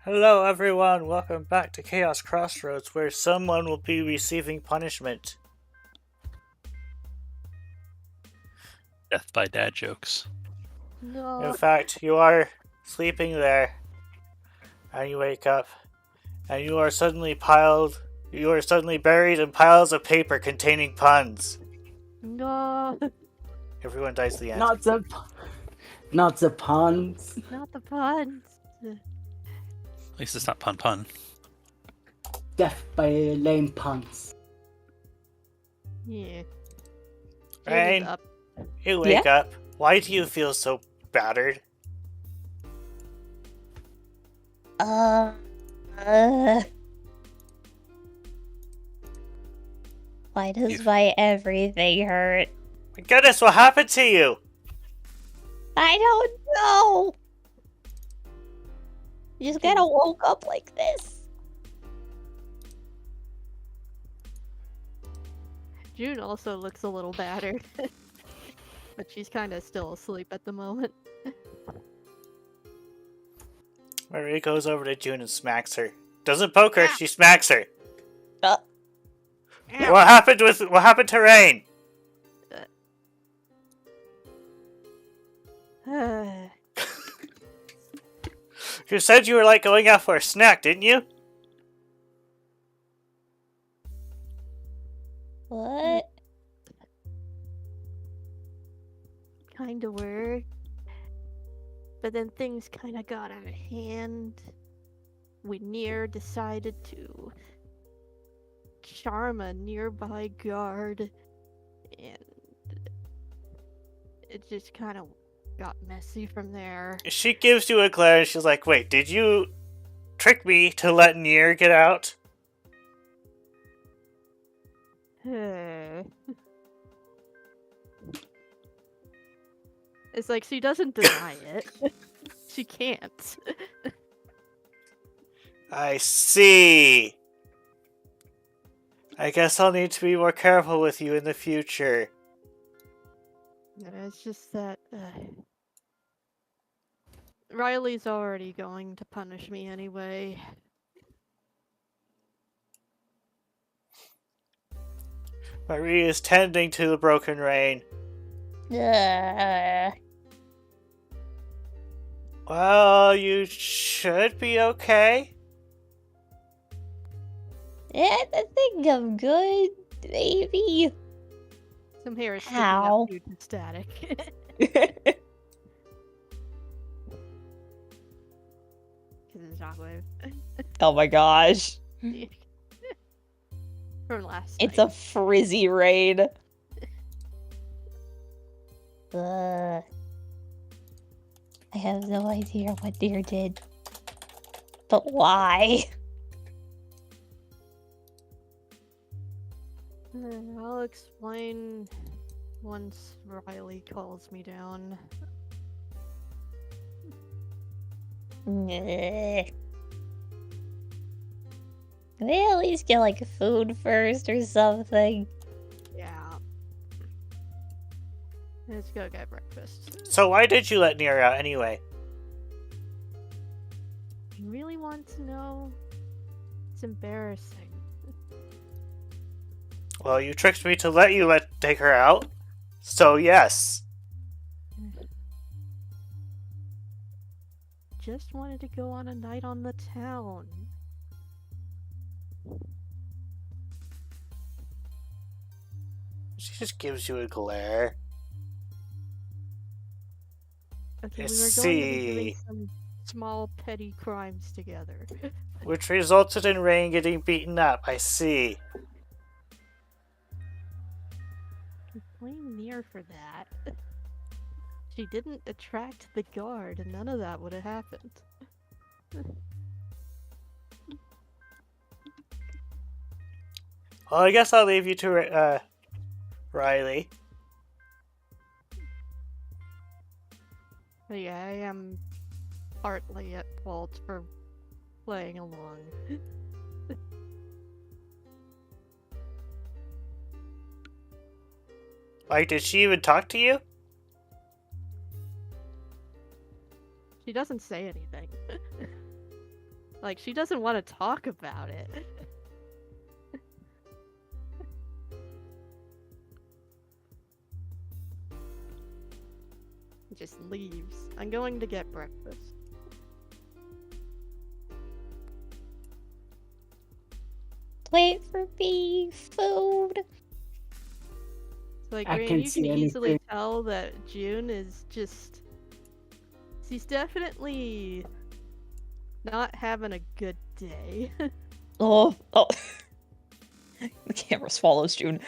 Hello everyone, welcome back to Chaos Crossroads, where someone will be receiving punishment. Death by dad jokes. No. In fact, you are sleeping there, and you wake up, and you are suddenly buried in piles of paper containing puns. No. Everyone dies at the end. Not the puns. Not the puns. At least it's not pun. Death by lame puns. Yeah. Rain, Up. you wake up. Why do you feel so battered? Why does my everything hurt? My goodness, what happened to you? I don't know! Just kinda woke up like this. June also looks a little battered. But she's kind of still asleep at the moment. Marie goes over to June and smacks her. Doesn't poke her, she smacks her. What happened to Rain? You said you were like going out for a snack, didn't you? What? Kinda were. But then things kinda got out of hand. Near decided to charm a nearby guard. And it just kinda got messy from there. She gives you a glare and she's like, wait, did you trick me to let Nier get out? It's like she doesn't deny it. She can't. I see. I guess I'll need to be more careful with you in the future. It's just that Riley's already going to punish me anyway. Marie is tending to the broken Rain. Well, you should be okay. Yeah, I think I'm good. Maybe. Some hair is sticking Ow. up due to static. Because it's shockwave. Oh my gosh. From last It's night. a frizzy raid. I have no idea what Deer did. But why? I'll explain once Riley calls me down. Can they at least get like food first or something? Yeah. Let's go get breakfast. So why did you let Nier out anyway? You really want to know? It's embarrassing. Well, you tricked me to let you take her out. So yes. Just wanted to go on a night on the town. She just gives you a glare. Okay, I we were going to be see. doing some small petty crimes together. Which resulted in Rain getting beaten up, I see. Blame Nier for that. She didn't attract the guard, and none of that would have happened. Well, I guess I'll leave you to Riley. But yeah, I am partly at fault for playing along. Like, did she even talk to you? She doesn't say anything. Like, she doesn't want to talk about it. Just leaves. I'm going to get breakfast. Wait for me, food. Like, I Rain, can't you can see easily anything. tell that June is just... She's definitely not having a good day. Oh. The camera swallows June.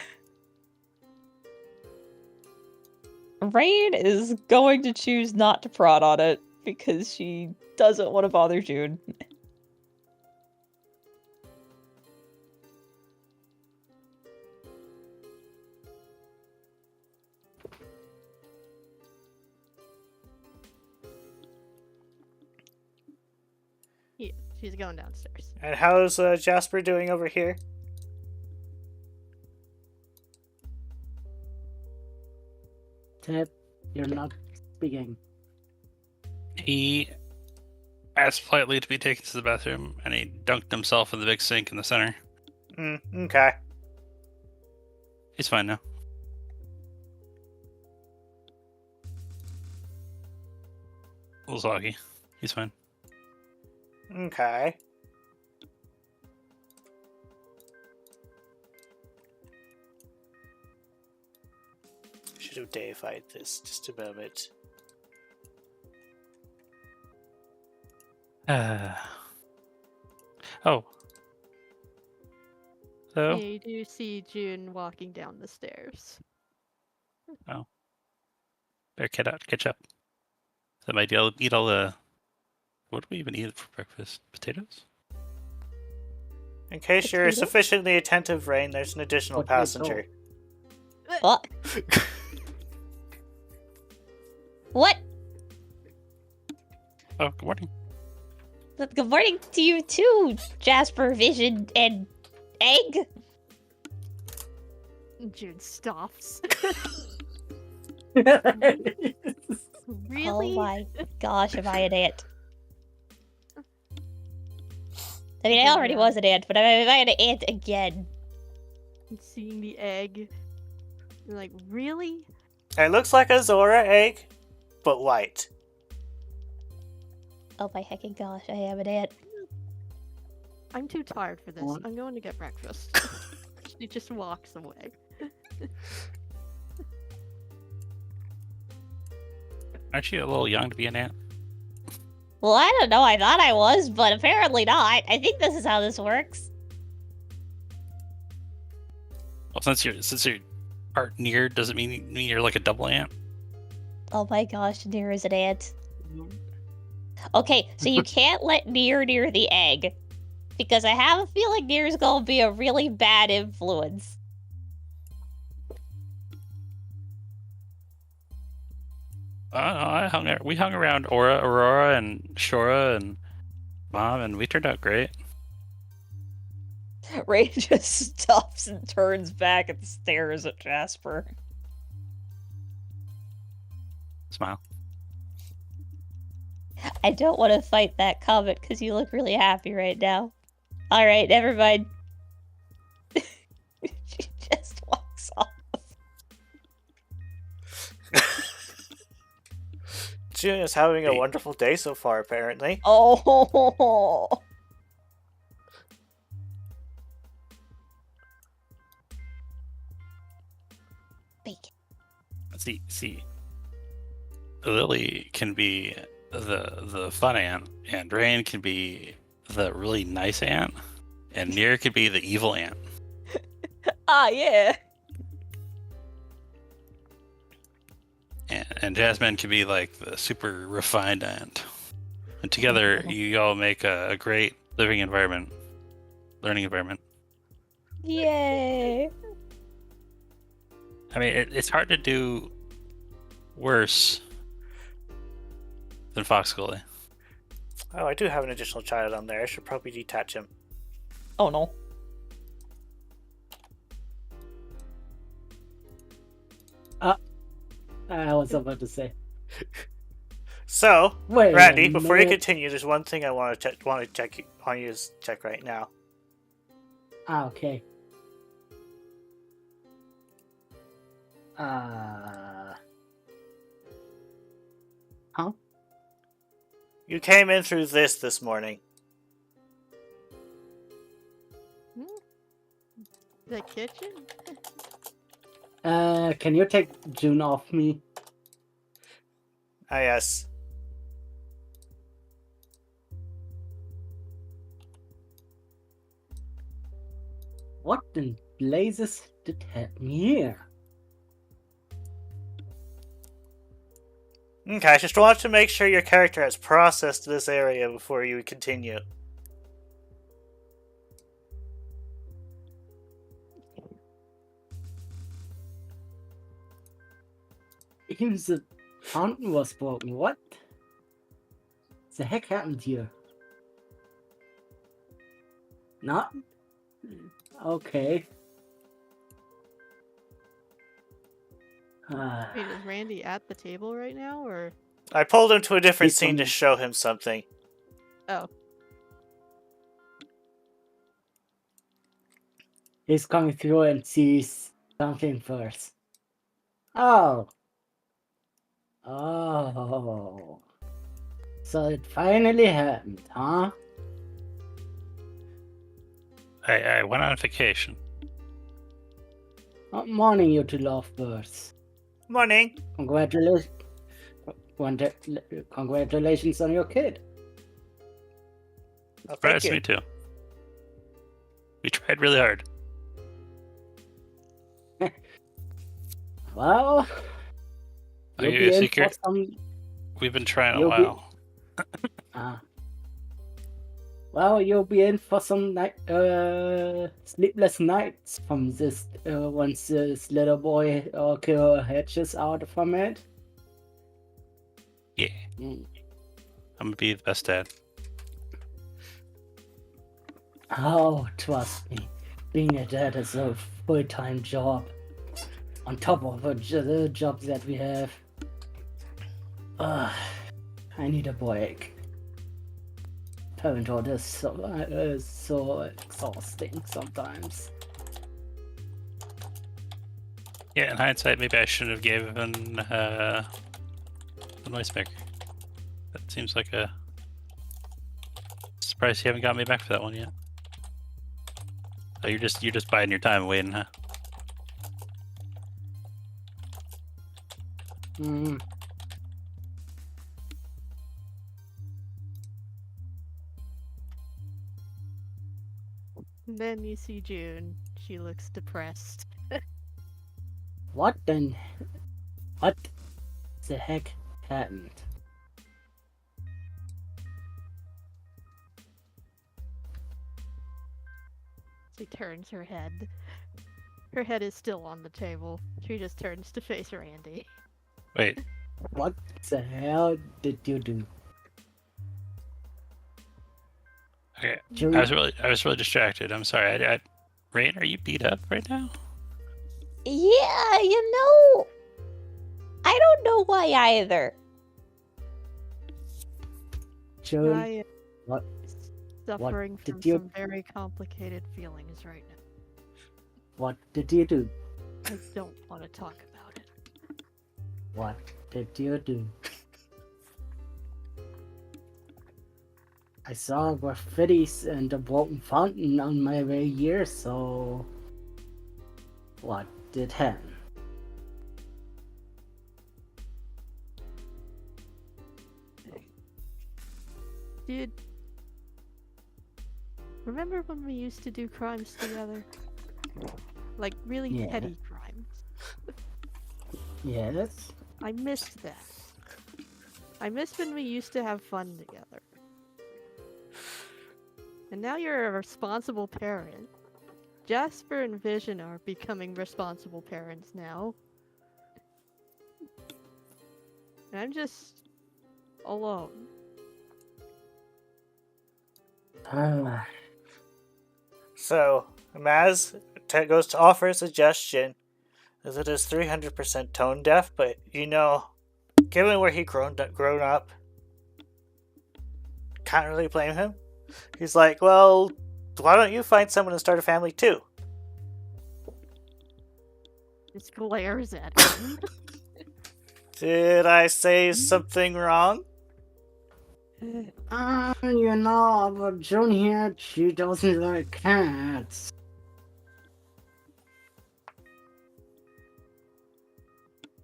Rain is going to choose not to prod on it because she doesn't want to bother June. Yeah, she's going downstairs. And how's Jasper doing over here? Tip, you're not speaking. He asked politely to be taken to the bathroom, and he dunked himself in the big sink in the center. Okay. He's fine now. A little soggy. He's fine. Okay. Should have deified this just a moment. Oh. So, You do see June walking down the stairs. better catch up. That might eat all the... What do we even eat for breakfast? Potatoes? In case you're Potato? sufficiently attentive, Rain, there's an additional Potato. passenger. What? What? Oh, good morning. Good morning to you too, Jasper, Vision, and Egg. June stops. Oh Really? my gosh, am I an ant? I mean, I already was an ant, but am I an ant again? Seeing the egg. You're like, really? It looks like a Zora egg, but white. Oh my heckin' gosh, I am an ant. I'm too tired for this. What? I'm going to get breakfast. She just walks away. Aren't you a little young to be an ant? Well, I don't know, I thought I was, but apparently not. I think this is how this works. Well, since you aren't near, does it mean you're like a double ant? Oh my gosh, Near is an ant. Okay, so you can't let Near near the egg. Because I have a feeling Near's gonna be a really bad influence. We hung around Aurora and Shora and Mom, and we turned out great. Ray just stops and turns back and stares at Jasper. Smile. I don't want to fight that comment because you look really happy right now. Alright, never mind. She just walks off. June is having a Hey. wonderful day so far, apparently. Oh. Bacon. See, Lily can be the fun ant, and Rain can be the really nice ant, and Near could be the evil ant. Ah, yeah. And Jasmine can be like the super refined ant. And together, you all make a great learning environment. Yay. I mean, it's hard to do worse than Fox Gully. Oh, I do have an additional child on there. I should probably detach him. Oh no. I was about to say. So, Wait a Randy, before you minute. continue, there's one thing I want to check right now. Ah, okay. Huh? You came in through this morning. The kitchen? Can you take June off me? Ah, yes. What in blazes did happen here? Okay, I just want to make sure your character has processed this area before you continue. Even the fountain was broken. What the heck happened here? Not okay. Wait, is Randy at the table right now, or? I pulled him to a different He's scene to on- show him something. Oh, He's coming through and sees something first. Oh. Oh. So it finally happened, huh? I went on vacation. Good morning, you two lovebirds. Morning. Congratulations on your kid. Oh, thank Surprised you. me too. We tried really hard. Well, Are you'll you be a in secret? for some. We've been trying a You'll be- while. Well, you'll be in for some sleepless nights from this once this little boy or girl hatches out from it. Yeah, Mm. I'm gonna be the best dad. Oh, trust me, being a dad is a full-time job on top of the jobs that we have. I need a break. Parenthood is so exhausting sometimes. Yeah, in hindsight, maybe I shouldn't have given the noisemaker. That seems like a surprise. You haven't got me back for that one yet. Oh, you're just biding your time, waiting, huh? Mm. and then you see June. She looks depressed. What the heck happened? She turns her head. Her head is still on the table. She just turns to face Randy. Wait, What the hell did you do? okay. June? I was really distracted. I'm sorry. Rain, are you beat up right now? Yeah, I don't know why either. June, I am what- suffering did from you- some very complicated feelings right now. what did you do? I don't want to talk about it. What did you do? I saw graffitis and a broken fountain on my way here, so what did happen? Dude, remember when we used to do crimes together? Like really Yeah. petty crimes. Yes? I missed that. I missed when we used to have fun together. And now you're a responsible parent. Jasper and Vision are becoming responsible parents now. And I'm just alone. So, Maz goes to offer a suggestion, as it is 300% tone deaf, but given where he grown up, can't really blame him. He's like, well, why don't you find someone and start a family too? Just glares at him. Did I say something wrong? You know, but June here, she doesn't like cats.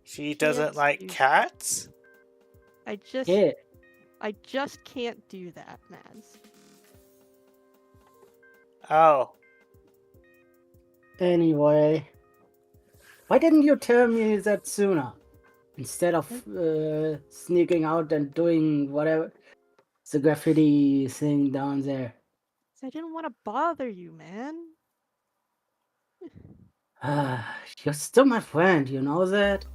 She doesn't Yes, like you- cats? I just Yeah. I just can't do that, Mads. Oh. Anyway, why didn't you tell me that sooner? Instead of sneaking out and doing whatever the graffiti thing down there. I didn't want to bother you, man. You're still my friend, you know that?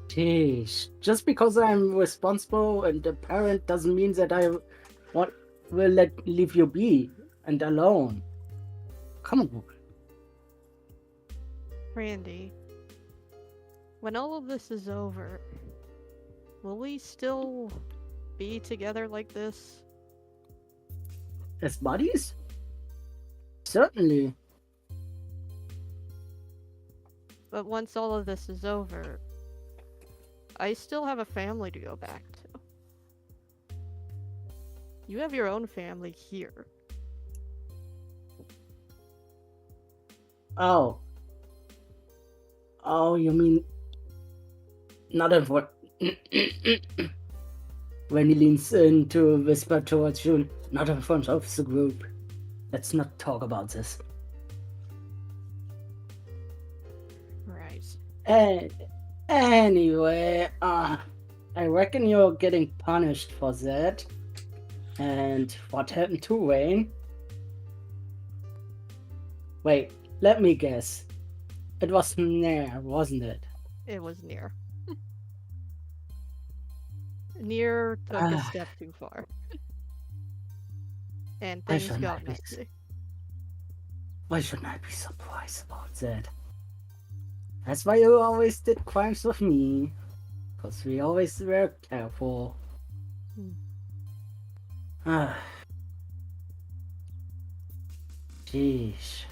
Jeez, just because I'm responsible and a parent doesn't mean that I will leave you be and alone. Come on. Randy, when all of this is over, will we still be together like this? As buddies? Certainly. But once all of this is over, I still have a family to go back to. You have your own family here. Oh. Oh, you mean not in what? When he leans in to whisper towards June, not in front of the group. Let's not talk about this. Right. Anyway, I reckon you're getting punished for that. And what happened to Wayne? Wait, let me guess. It was Nair, wasn't it? It was Near. Near took a step too far. And Why things shouldn't got I be messy. Why shouldn't I be surprised about that? That's why you always did crimes with me. Because we always were careful. Ah. Sheesh.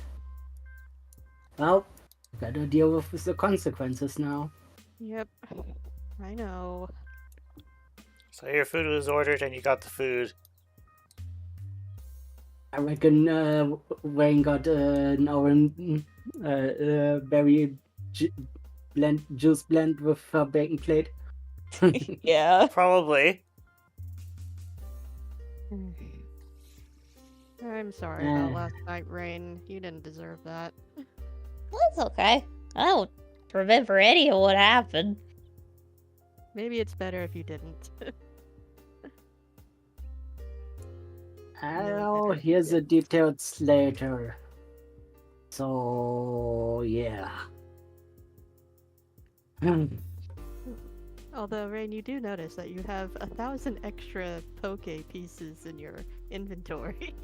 Well, gotta deal with the consequences now. Yep. I know. So your food was ordered and you got the food. I reckon Wayne got an orange berry juice blend with her bacon plate. Yeah. Probably. I'm sorry about last night, Rain. You didn't deserve that. That's okay. I don't remember any of what happened. Maybe it's better if you didn't. Oh, here's a detailed later. So, yeah. Although, Rain, you do notice that you have 1,000 extra poke pieces in your inventory.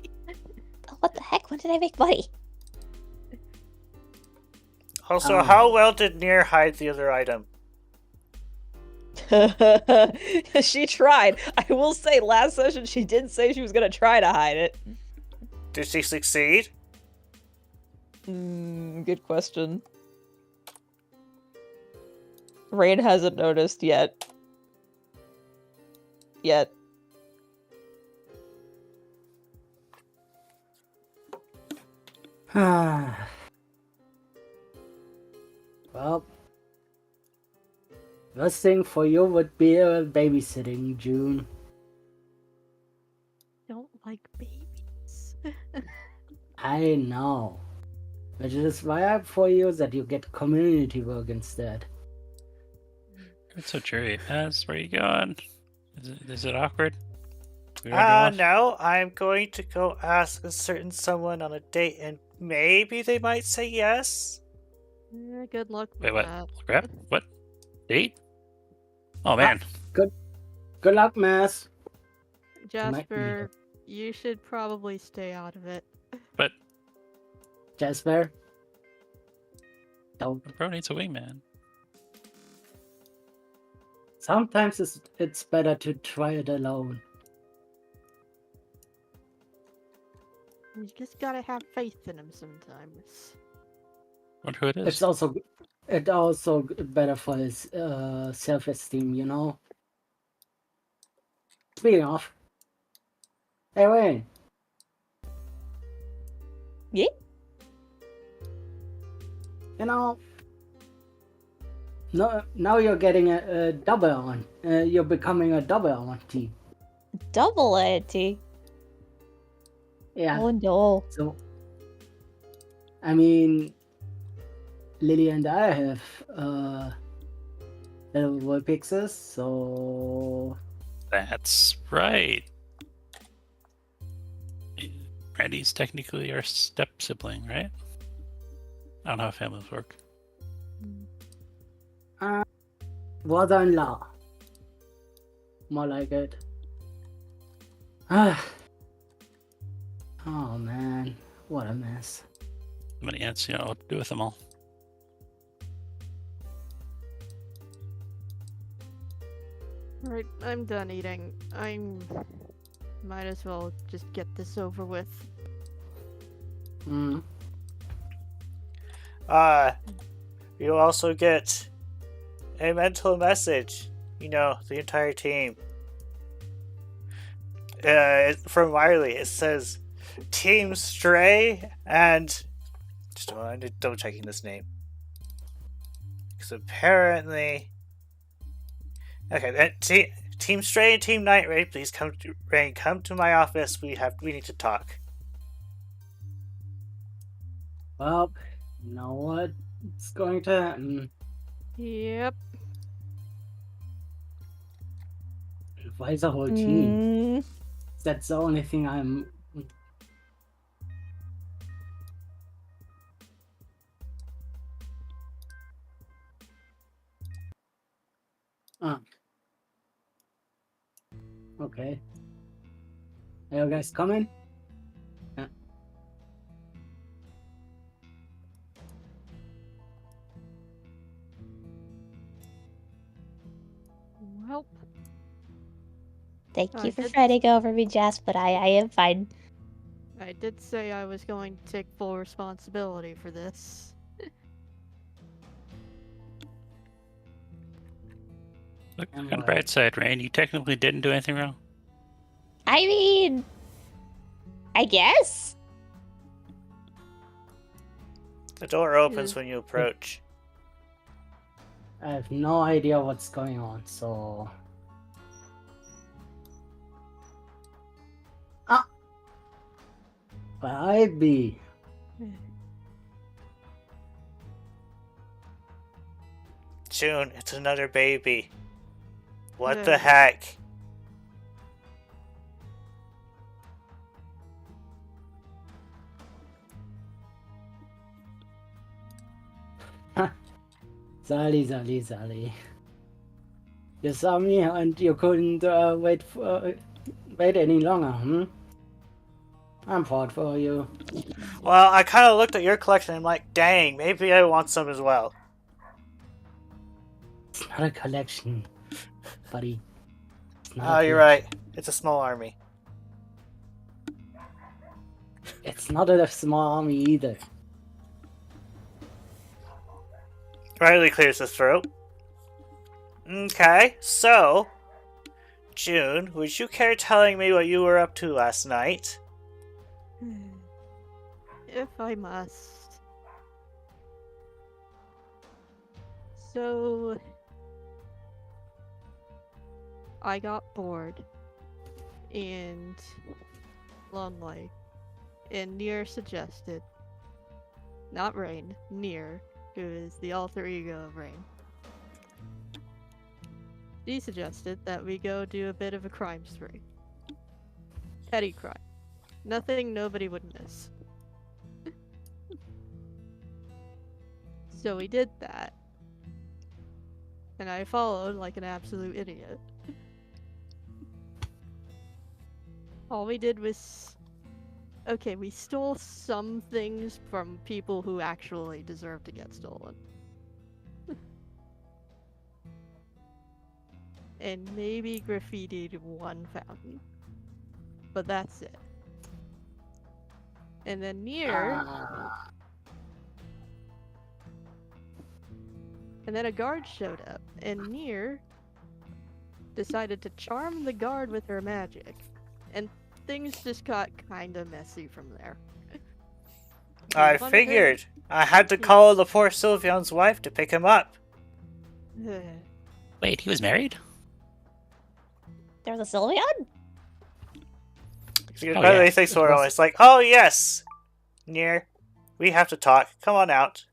What the heck? When did I make money? Also, how well did Nier hide the other item? She tried. I will say, last session she did say she was gonna try to hide it. Did she succeed? Good question. Rain hasn't noticed yet. Well, first thing for you would be babysitting, June. Don't like babies. I know. Which is why I'm for you that you get community work instead. That's so true. Where are you going? Is it awkward? We already left? No, I'm going to go ask a certain someone on a date and maybe they might say yes. Good luck with Wait, what? that. Crap? What? Date? Oh man. Good luck, Mass. Jasper, you should probably stay out of it. But Jasper? Don't. bro needs a wingman. Sometimes it's better to try it alone. You just gotta have faith in him sometimes. Wonder who it It's is. also better for his self-esteem, you know. Speaking of, hey Wayne, Yeah. you know, no, now you're getting a double on. You're becoming a double on team. Double ante. Yeah. Oh no. So, I mean, Lily and I have little Vulpixes, so That's right. Randy's technically our step sibling, right? I don't know how families work. brother-in-law. More like it. Ah. Oh man, what a mess. How many ants, you know what to do with them all. Alright, I'm done eating. Might as well just get this over with. Mm. You also get a mental message. You know, the entire team. From Wiley, it says Team Stray and just I'm double checking this name because apparently, okay, Team Stray and Team Night Ray, please come to my office. We need to talk. Well, you know what? It's going to happen. Yep. Why is the whole team? Mm, That's the only thing I'm. Okay. Are you guys coming? Well, thank I you for did- trying to go over me, Jess, but I am fine. I did say I was going to take full responsibility for this. Look And on the what? bright side, Rain. You technically didn't do anything wrong. I mean, I guess. The door opens when you approach. I have no idea what's going on, so. Baby. June, it's another baby. What Yeah. the heck? Zali. You saw me and you couldn't wait any longer, hmm? I'm proud for you. Well, I kind of looked at your collection and I'm like, dang, maybe I want some as well. It's not a collection, buddy. It's not Oh, a you're collection. right. It's a small army. It's not a small army either. Riley clears his throat. Okay, so, June, would you care telling me what you were up to last night? If I must. So, I got bored and lonely, and Nier suggested, not Rain, Nier, who is the alter ego of Rain. She suggested that we go do a bit of a crime spree. Petty crime. Nothing nobody would miss. So we did that. And I followed like an absolute idiot. All we did was... Okay, we stole some things from people who actually deserve to get stolen. and maybe graffitied one fountain. But that's it. And then Nier, and then a guard showed up, and Nier decided to charm the guard with her magic. And things just got kinda messy from there. I One figured. I had to call the poor Sylveon's wife to pick him up. thing- Wait, he was married? There's a Sylveon? Apparently yeah. thinks we're always like, oh yes, Nier, we have to talk. Come on out.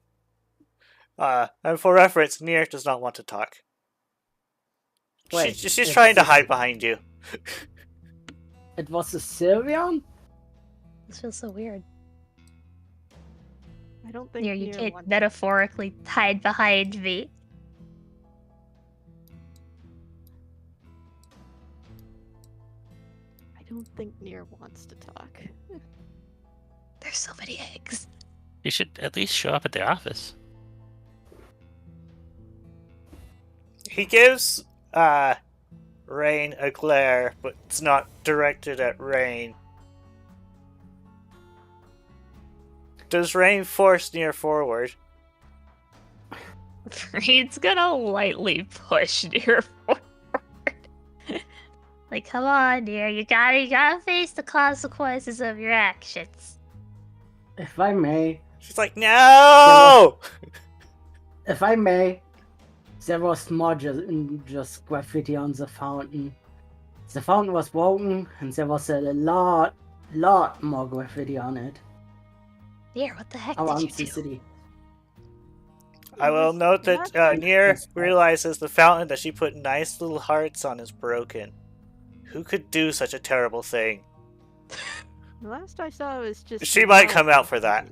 And for reference, Nier does not want to talk. Wait, She's trying to hide behind you. It was a Sylveon? This feels so weird. I don't think Here, you Nier can't wants- metaphorically hide behind me. I don't think Nier wants to talk. There's so many eggs. You should at least show up at the office. He gives Rain a glare, but it's not directed at Rain. Does Rain force Nier forward? Rain's gonna lightly push Nier forward. Like, come on, Nier, you gotta face the consequences of your actions. If I may, She's like, no! if I may, there was more just graffiti on the fountain. The fountain was broken, and there was a lot more graffiti on it Nier, what the heck did around you the do? city. I will note that Nier realizes the fountain that she put nice little hearts on is broken. Who could do such a terrible thing? The last I saw was just. She might come out for that.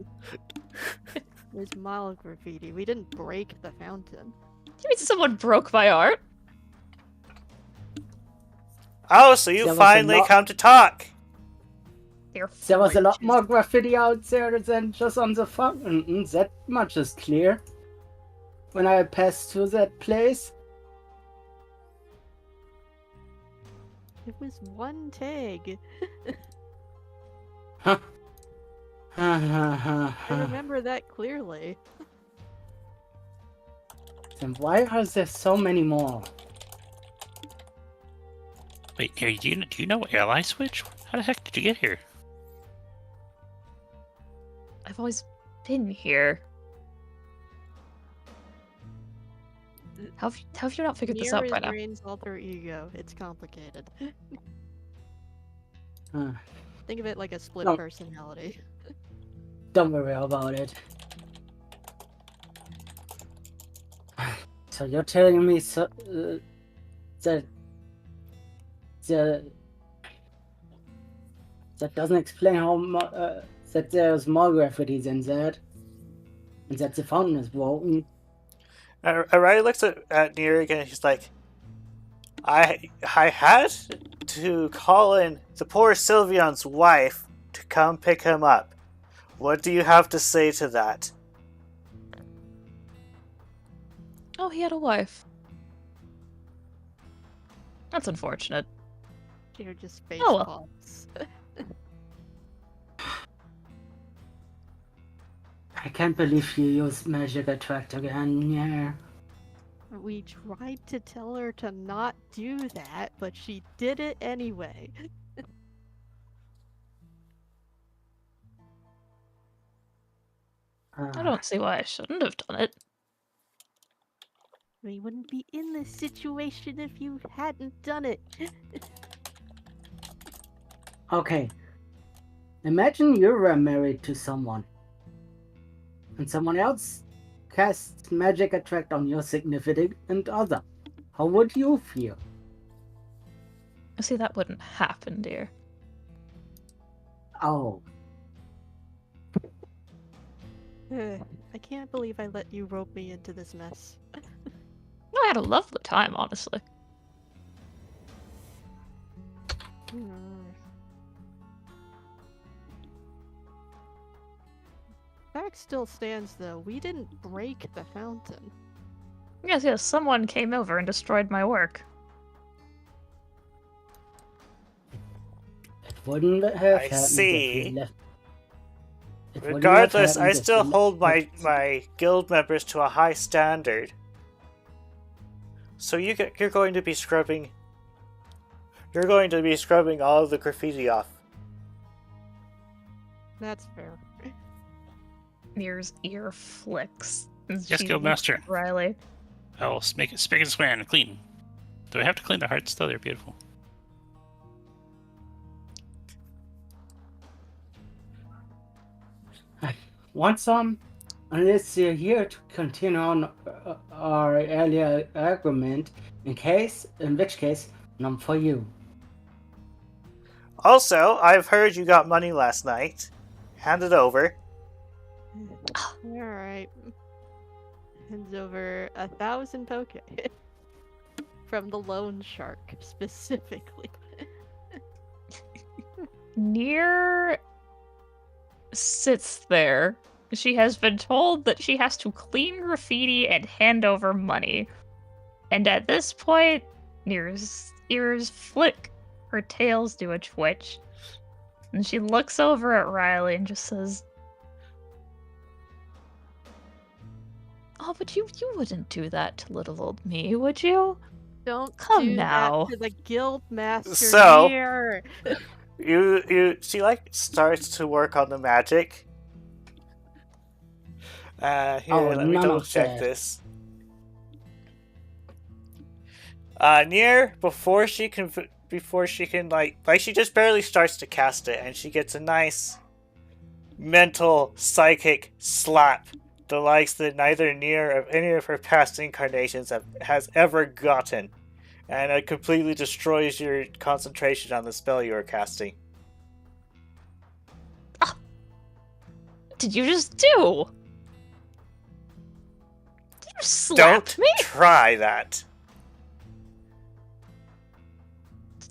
It was mild graffiti. We didn't break the fountain. You mean someone broke my art? Oh, so you There was a finally lot- come to talk. They're There was a lot fringes. more graffiti out there than just on the fountain. That much is clear. When I passed through that place, It was one tag. I I remember that clearly. Then why are there so many more? Wait, Nier, do you know ally switch? How the heck did you get here? I've always been here. How have you not figured this Nier out is by now? Rain's alter ego. It's complicated. Uh, Think of it like a split No. personality. Don't worry about it. So you're telling me that that doesn't explain how that there's more graffiti than that, and that the fountain is broken. Araya looks at Nier again and he's like, I had to call in the poor Sylveon's wife to come pick him up. What do you have to say to that? Oh, he had a wife. That's unfortunate. You're just face Oh, well. palms. I can't believe you used magic attract again. Yeah. We tried to tell her to not do that, but she did it anyway. I don't see why I shouldn't have done it. We wouldn't be in this situation if you hadn't done it. Okay. Imagine you were married to someone, and someone else casts magic attract on your significant other. How would you feel? See, that wouldn't happen, dear. Oh, I can't believe I let you rope me into this mess. I had a lovely time, honestly. Fact still stands though, we didn't break the fountain. Yes, someone came over and destroyed my work. wouldn't have I happened if see. we left. It wouldn't have Regardless, happened I if still we hold left- my guild members to a high standard. So you're going to be scrubbing. You're going to be scrubbing all of the graffiti off. That's fair. Mir's ear flicks. as Yes, she Guildmaster. looks at Riley. I will make it spick and span and clean. Do I have to clean the hearts though? They're beautiful. Want some? Unless you're here to continue on our earlier argument, in which case, none for you. Also, I've heard you got money last night. Hand it over. Alright. Hands over 1,000 poke. From the loan shark, specifically. Near sits there. She has been told that she has to clean graffiti and hand over money. And at this point, Near's ears flick, her tails do a twitch. And she looks over at Riley and just says, "Oh, but you wouldn't do that to little old me, would you?" Don't Come do now. that to the guild master So- here. She like starts to work on the magic. Here, let me none double of check that. this. Near before she can like she just barely starts to cast it, and she gets a nice mental psychic slap, the likes that neither Near of any of her past incarnations has ever gotten, and it completely destroys your concentration on the spell you are casting. What did you just do? Did you slap Don't me? try that.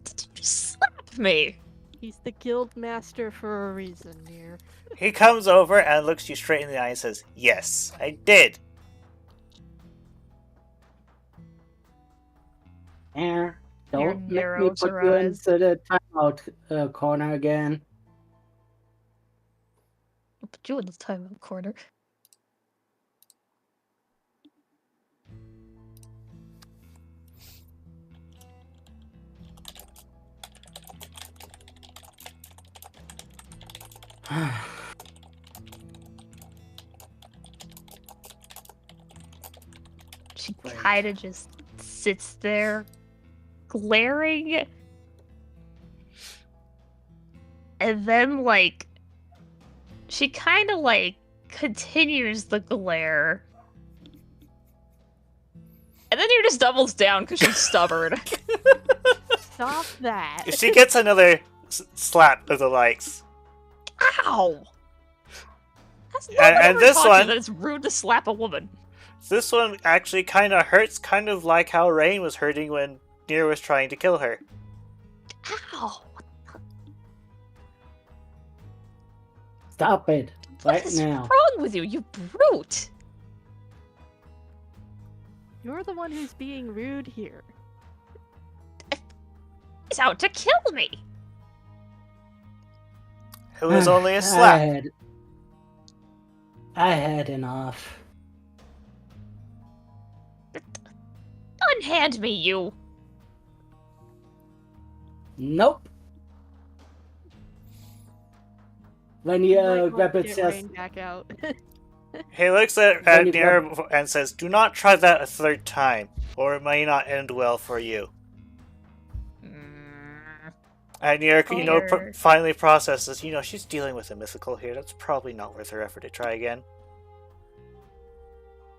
Did you just slap me? He's the guild master for a reason, Near. He comes over and looks you straight in the eye and says, "Yes, I did." Don't Near make me narrows put her you eyes. into the timeout corner again. I'll put you in the timeout corner. She Right. kind of just sits there, glaring, and then, like, she kind of, like, continues the glare. And then he just doubles down because she's stubborn. Stop that. She gets another slap of the likes. Ow! Has no And- one and ever this taught you one- that it's rude to slap a woman. This one actually kind of hurts, kind of like how Rain was hurting when Near was trying to kill her. Ow! Stop it What right is now. wrong with you, you brute? You're the one who's being rude here. He's out to kill me. It was only a slap. I had enough. Unhand me, you. Nope. When you You might want grab to it get says, Rain back out. He looks at Then you Near and says, "Do not try that a third time, or it may not end well for you." And Near, Weird. finally processes, she's dealing with a mythical here. That's probably not worth her effort to try again.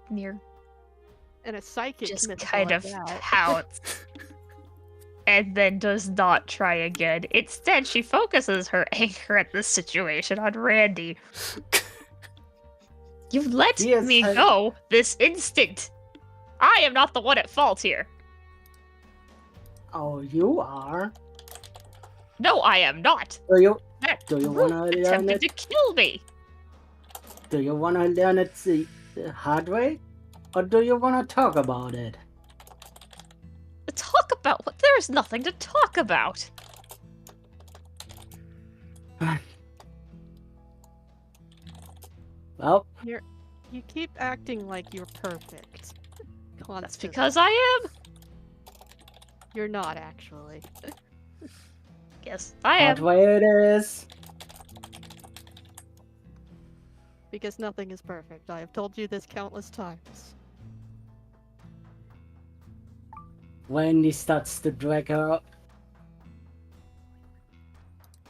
Near And a psychic just mythical kind at of that. pouts. And then does not try again. Instead, she focuses her anger at this situation on Randy. You let He has me had- go this instant. I am not the one at fault here. "Oh, you are." No, I am not. Do you That Do you brute wanna learn attempted it? to kill me. do you want to learn it the hard way, or do you want to talk about it? Talk about what? There is nothing to talk about. Well, You keep acting like you're perfect. That's Constantly. because I am. You're not actually. Yes, I that am. way it is. Because nothing is perfect. I have told you this countless times. When he starts to drag her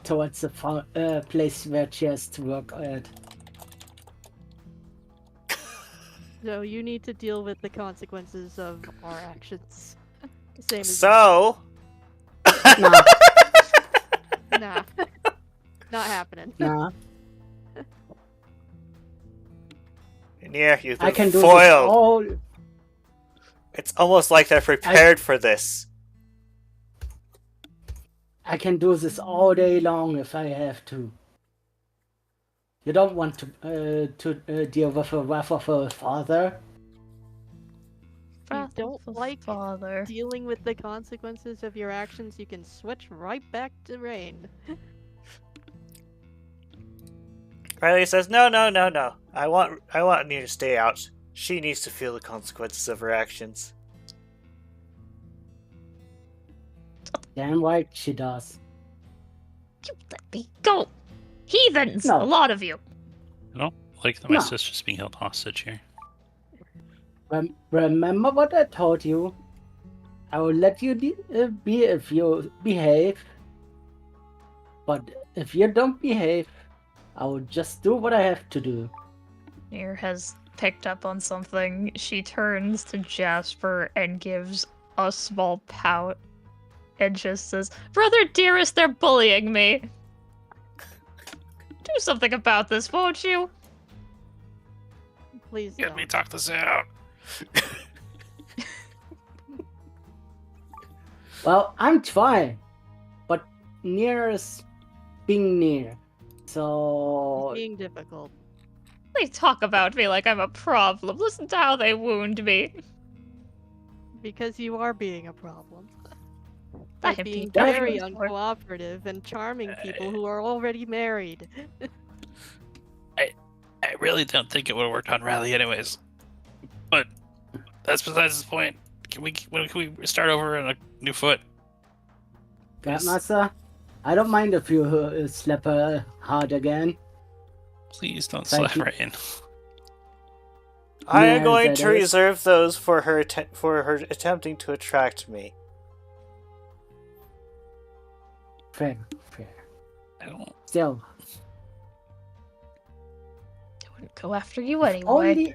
towards the place where she has to work at. So you need to deal with the consequences of our actions. Same as So, Nah, Nah. Not happening. nah. Nier, you've I been can do this foiled. all. It's almost like they're prepared for this. I can do this all day long if I have to. You don't want to deal with the wrath of a father. You don't like father. dealing with the consequences of your actions, you can switch right back to Rain. Riley says, "No, no, no, no. I want Nier to stay out. She needs to feel the consequences of her actions." Damn right she does. You let me go. Heathens, No. a lot of you. I don't like that my No. sister's being held hostage here. Remember what I told you? I will let you be if you behave. But if you don't behave, I will just do what I have to do. Nier has picked up on something. She turns to Jasper and gives a small pout and just says, "Brother dearest, they're bullying me. Do something about this, won't you?" Please Get don't. me talk this out. Well, I'm trying. But near is being near. So He's being difficult. They talk about me like I'm a problem. Listen to how they wound me. Because you are being a problem. I By have being been very before. uncooperative and charming people who are already married. I really don't think it would have worked on Riley anyways. But that's besides the point. Can we start over on a new foot? Grandmaster, I don't mind if you slap her hard again. Please don't Thank slap you. Rain. I am Yeah, going that to is- reserve those for her attempting to attract me. Fair. I don't. Still, I wouldn't go after you anyway. only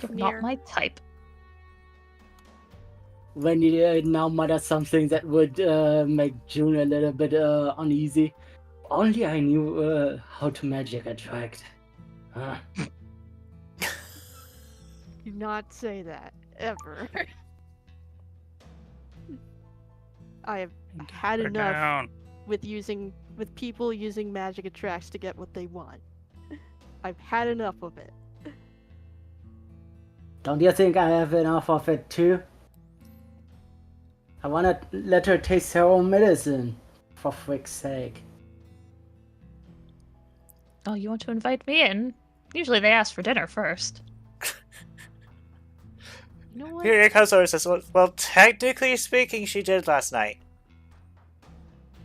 You're Nier. not my type. when you now mutter something that would make June a little bit uneasy. Only I knew how to magic attract. Do not say that. Ever. I have had Her enough down. with people using magic attracts to get what they want. I've had enough of it. Don't you think I have enough of it too? I wanna let her taste her own medicine, for frick's sake. Oh, you want to invite me in? Usually they ask for dinner first. You know what? Here comes over and says, well, technically speaking, she did last night.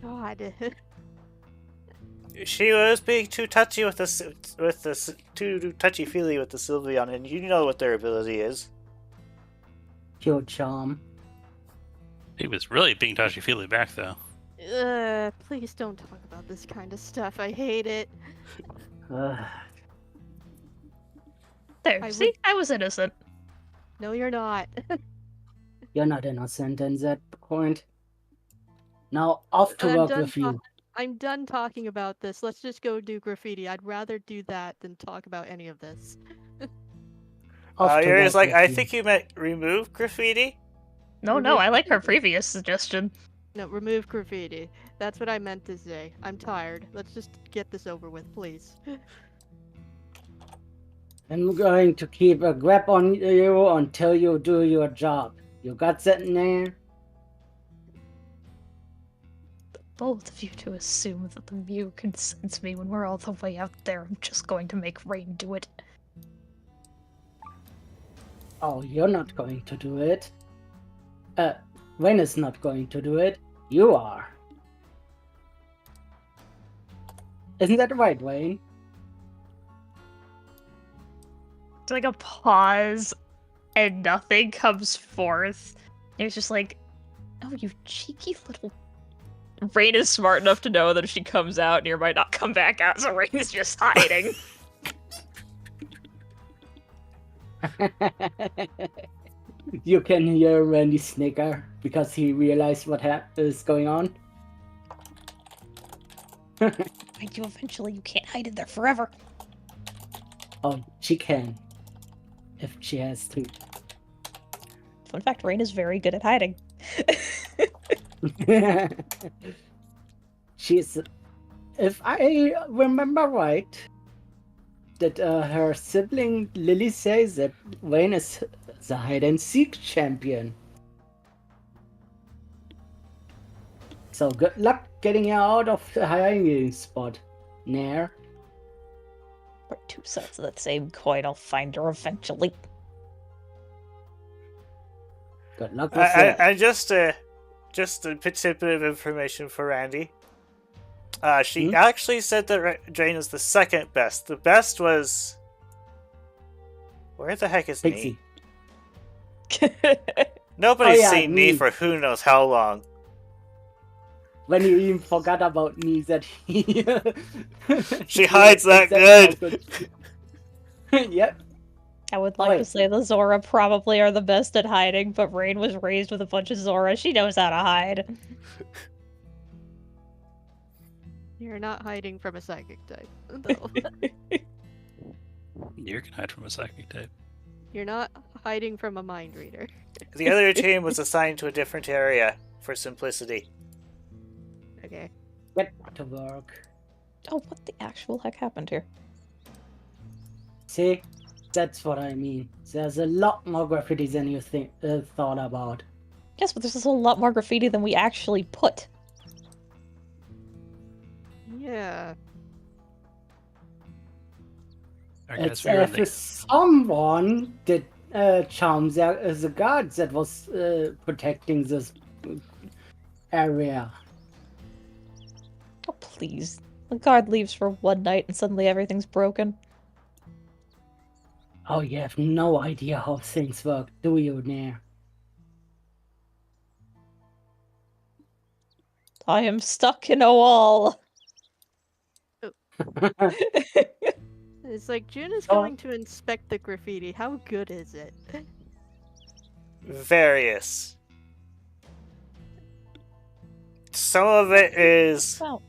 God. She was being too touchy too touchy-feely with the Sylveon, and you know what their ability is. Pure charm. He was really being touchy-feely back though. Please don't talk about this kind of stuff. I hate it. There, I see? would- I was innocent. No, you're not. You're not innocent in that point. Now off to I'm work done with you. I'm done talking about this. Let's just go do graffiti. I'd rather do that than talk about any of this. Off to You're work just like, with I you. think you meant remove graffiti? No, no, I like her previous suggestion. No, remove graffiti. That's what I meant to say. I'm tired. Let's just get this over with, please. I'm going to keep a grip on you until you do your job. You got that in there? both of you to assume that the Mew can sense me when we're all the way out there. I'm just going to make Rain do it. Oh, you're not going to do it. Wayne is not going to do it. You are. Isn't that right, Wayne? It's like a pause, and nothing comes forth. It's just like, oh, you cheeky little... Rain is smart enough to know that if she comes out, Nier might not come back out, so Rain is just hiding. You can hear Randy snicker because he realized what is going on. Find you eventually. You can't hide in there forever. Oh, she can. If she has to. Fun fact, Rain is very good at hiding. She's, if I remember right, that her sibling Lily says that Wayne is the hide and seek champion. So good luck getting out of the hiding spot, Nair. We're two sides of that same coin. I'll find her eventually. Good luck with that. And just a tidbit of information for Randy. She actually said that Drain is the second best. The best was... Where the heck is Pixie. Nee? Nobody's seen Nee Nee. for who knows how long. When you even forgot about me, that he... She hides that good. Yep. I would like to say the Zora probably are the best at hiding, but Rain was raised with a bunch of Zora. She knows how to hide. You're not hiding from a psychic type, though. You can hide from a psychic type. You're not hiding from a mind reader. The other team was assigned to a different area for simplicity. Okay. Get to work. Oh, what the actual heck happened here? See? That's what I mean. There's a lot more graffiti than you thought about. Yes, but there's a lot more graffiti than we actually put. Yeah. I guess It's we were for someone that charms the guards that was protecting this area. Oh, please. The guard leaves for one night and suddenly everything's broken. Oh, you have no idea how things work, do you, Nair? I am stuck in a wall. It's like June is going to inspect the graffiti. How good is it? Various. Some of it is Well,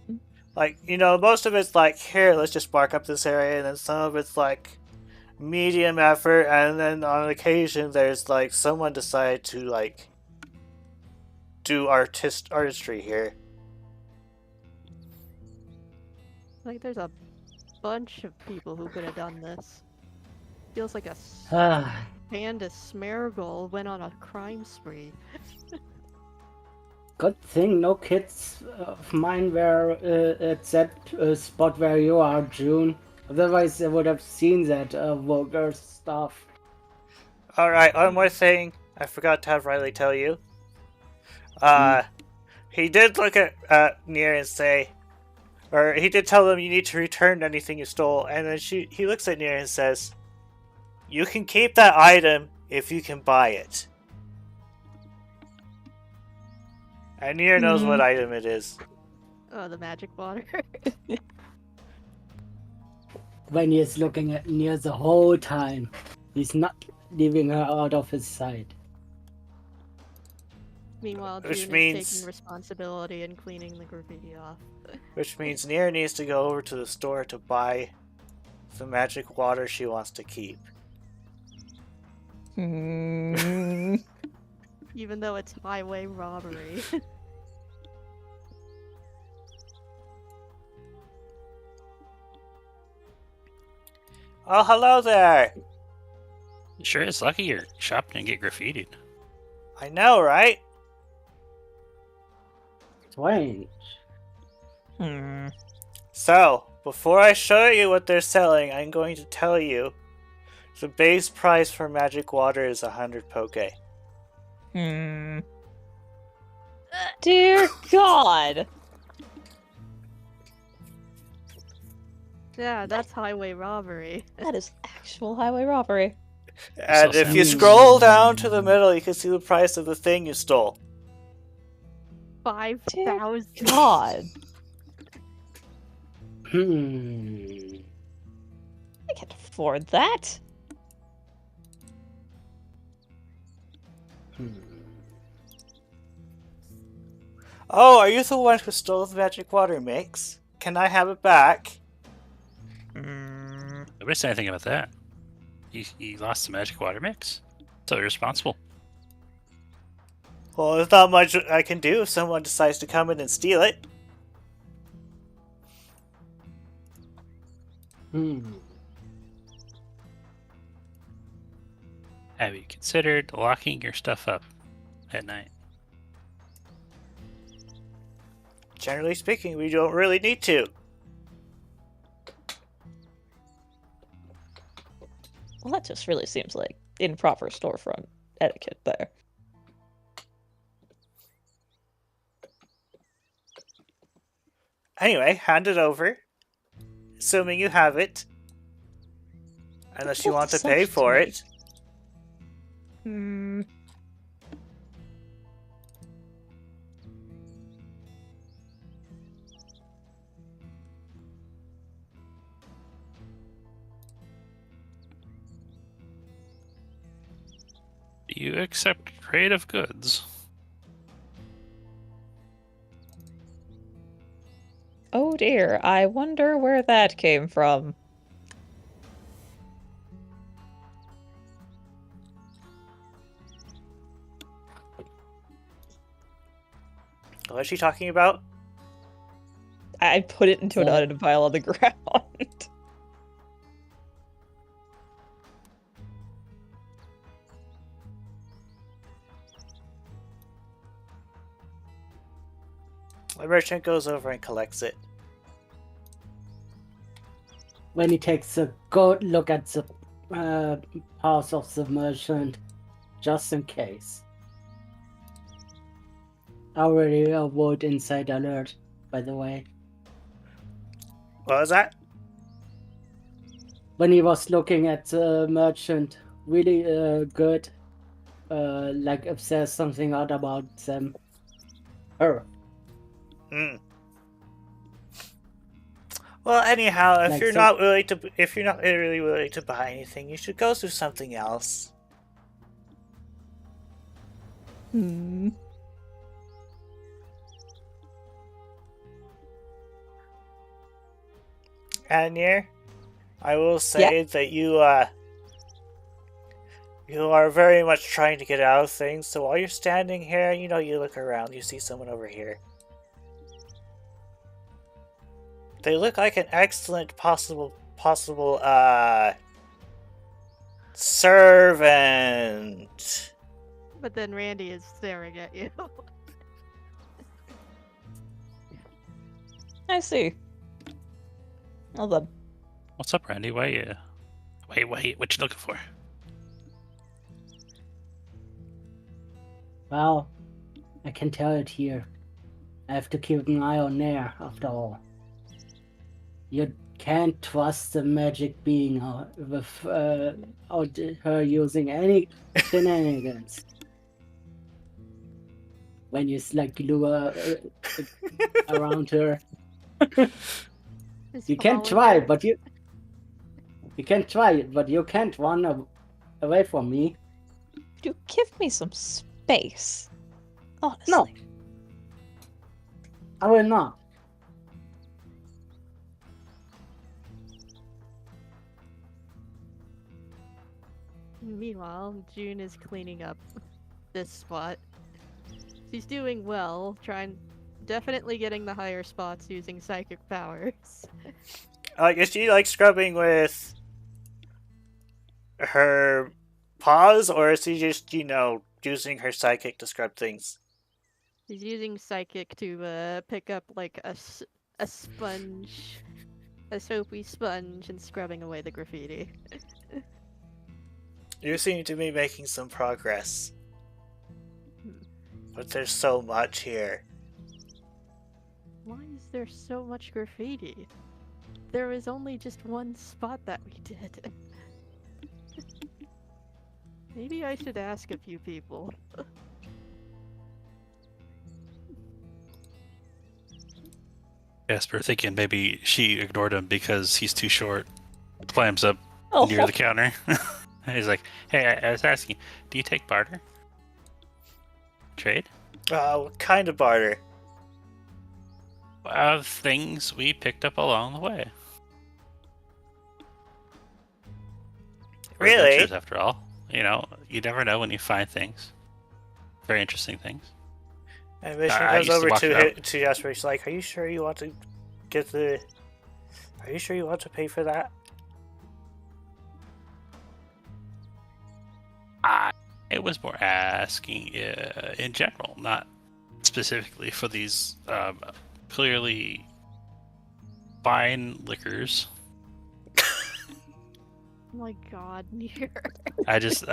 like, most of it's like, here, let's just bark up this area, and then some of it's like medium effort, and then on occasion there's like someone decided to like do artistry here. Like, there's a bunch of people who could have done this. Feels like a panda Smeargle went on a crime spree. Good thing no kids of mine were at that spot where you are, June. Otherwise, they would have seen that vulgar stuff. Alright, one more thing I forgot to have Riley tell you. He did look at Nier and say, or he did tell them you need to return anything you stole, and then he looks at Nier and says, you can keep that item if you can buy it. And Nier knows what item it is. Oh, the magic water. When he is looking at Nia the whole time, he's not leaving her out of his sight. Meanwhile, June Which is means- taking responsibility and cleaning the graffiti off. Which means Nier needs to go over to the store to buy the magic water she wants to keep. Even though it's highway robbery. Oh, hello there! Sure is lucky your shop didn't get graffitied. I know, right? Strange. Hmm. So, before I show you what they're selling, I'm going to tell you the base price for magic water is 100 poke. Hmm. Dear God. Yeah, that's highway robbery. That is actual highway robbery. And So if you savage. scroll down to the middle, you can see the price of the thing you stole. 5,000. God. Hmm. I can't afford that. Hmm. Oh, are you the one who stole the magic water mix? Can I have it back? Nobody said anything about that. You lost the magic water mix? So irresponsible. Well, there's not much I can do if someone decides to come in and steal it. Hmm. Have you considered locking your stuff up at night? Generally speaking, we don't really need to. Well, that just really seems like improper storefront etiquette there. Anyway, hand it over. Assuming you have it. Unless you Well, want to it's pay such for to it. Hmm. Do you accept trade of goods? Oh dear, I wonder where that came from. What is she talking about? I put it into an So- uneven pile on the ground. The merchant goes over and collects it. When he takes a good look at the house of the merchant, just in case. Already a word inside alert, by the way. What was that? When he was looking at the merchant, really good. Like if there's something odd about them. Her. Hmm. Well, anyhow, if Like you're so- not willing to, if you're not really willing to buy anything, you should go through something else. Hmm. Anir, I will say that you are very much trying to get out of things. So while you're standing here, you look around, you see someone over here. They look like an excellent possible servant. But then Randy is staring at you. I see. Well then. What's up, Randy? Why you... Wait, what you looking for? Well, I can tell it here. I have to keep an eye on there, after all. You can't trust the magic being with her using any shenanigans. When you lure around her. Just You can follow try, her. but you can try it, but you can't run away from me. You give me some space. Honestly. No. I will not. Meanwhile, June is cleaning up this spot. She's doing well, definitely getting the higher spots using psychic powers. Is she scrubbing with her paws, or is she just using her psychic to scrub things? She's using psychic to pick up a sponge, a soapy sponge, and scrubbing away the graffiti. You seem to be making some progress. But there's so much here. Why is there so much graffiti? There was only just one spot that we did. Maybe I should ask a few people. Jasper thinking maybe she ignored him because he's too short. Climbs up Oh, near the counter. He's like, "Hey, I was asking, do you take barter? Trade? What kind of barter? Of things we picked up along the way. We're Really? adventurers, after all. You know, you never know when you find things. Very interesting things. And Mission I goes used to over walk to around. to Jasper. She's like, "Are you sure you want to get the? Are you sure you want to pay for that?" It was more asking in general, not specifically for these clearly fine liquors. Oh my god, Nier. I just,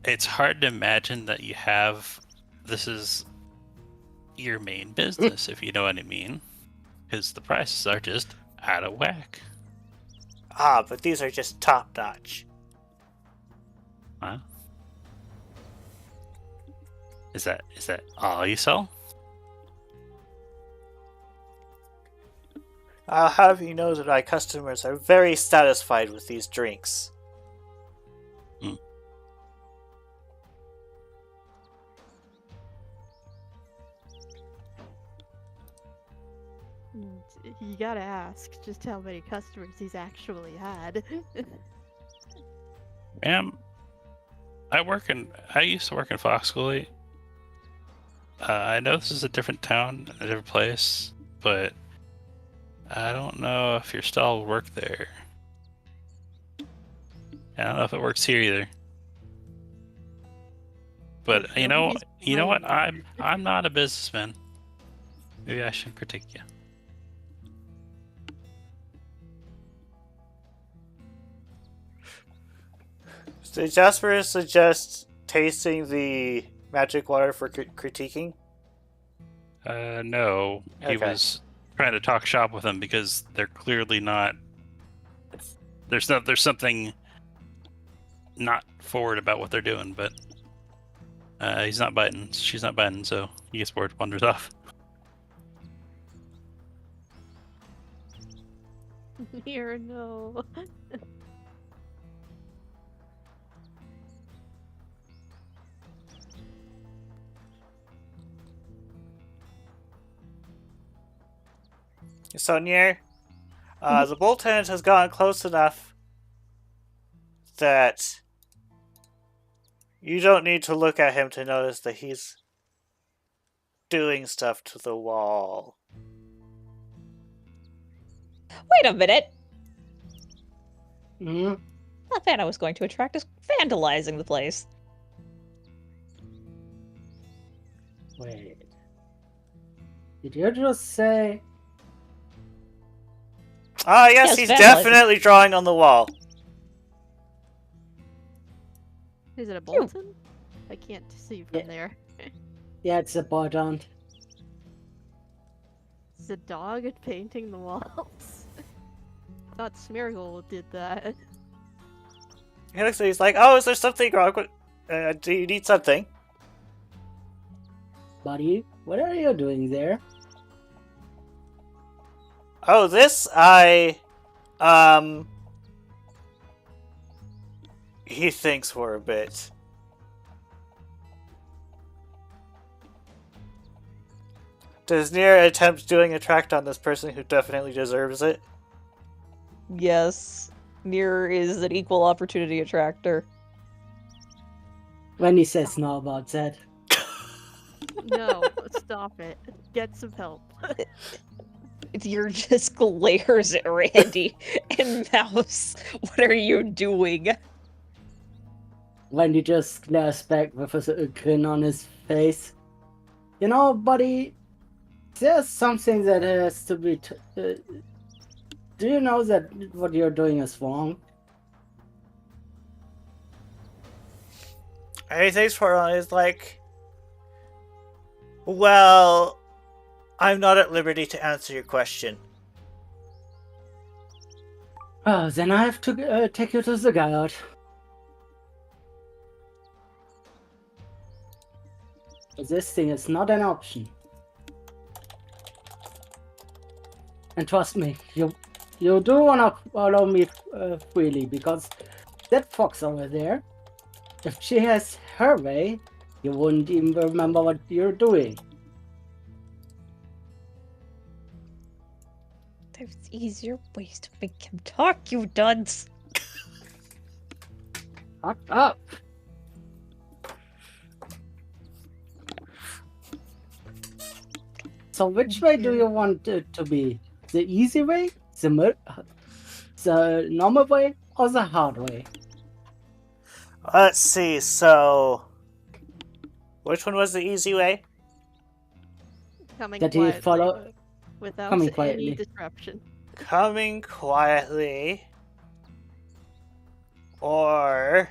it's hard to imagine that you have, this is your main business, if you know what I mean. Because the prices are just out of whack. But these are just top notch. Huh? Is that all you sell? I'll have you know that my customers are very satisfied with these drinks. You gotta ask just how many customers he's actually had. Ma'am, I used to work in Foxgley. I know this is a different town, a different place, but I don't know if your stall will work there. I don't know if it works here either. But you know what? I'm not a businessman. Maybe I shouldn't critique you. So Jasper suggests tasting the magic water for critiquing. No, he Okay. was trying to talk shop with them because they're clearly not. There's something not forward about what they're doing, but he's not biting. She's not biting, so he gets bored, wanders off. Nier, no. So Nier, the Bolton has gotten close enough that you don't need to look at him to notice that he's doing stuff to the wall. Wait a minute. Hmm? The fan I was going to attract is vandalizing the place. Wait. Did you just say... Ah, yes, Yes, he's vandalism. definitely drawing on the wall. Is it a Bolton? I can't see from Yeah. there. Yeah, it's important. Is a dog painting the walls? I thought Smeargle did that. He looks at he's like, "Oh, is there something wrong with... do you need something?" Buddy, what are you doing there? Oh, this, he thinks for a bit. Does Nier attempt doing a tract on this person who definitely deserves it? Yes. Nier is an equal opportunity attractor. When he says no about that. No, stop it. Get some help. You're just glares at Randy and Mouse. What are you doing? When he just glares back with a grin on his face. You know, buddy, there's something that has to be. Do you know that what you're doing is wrong? And thanks for is like, well, I'm not at liberty to answer your question. Oh, then I have to take you to the guard. This thing is not an option. And trust me, you do wanna follow me freely, because that fox over there, if she has her way, you wouldn't even remember what you're doing. There's easier ways to make him talk, you dunce. Shut up! So which way do you want it to be? The easy way, the normal way, or the hard way? Let's see, so... Which one was the easy way? Coming That you quietly, follow- without coming any quietly. disruption. Coming quietly... Or...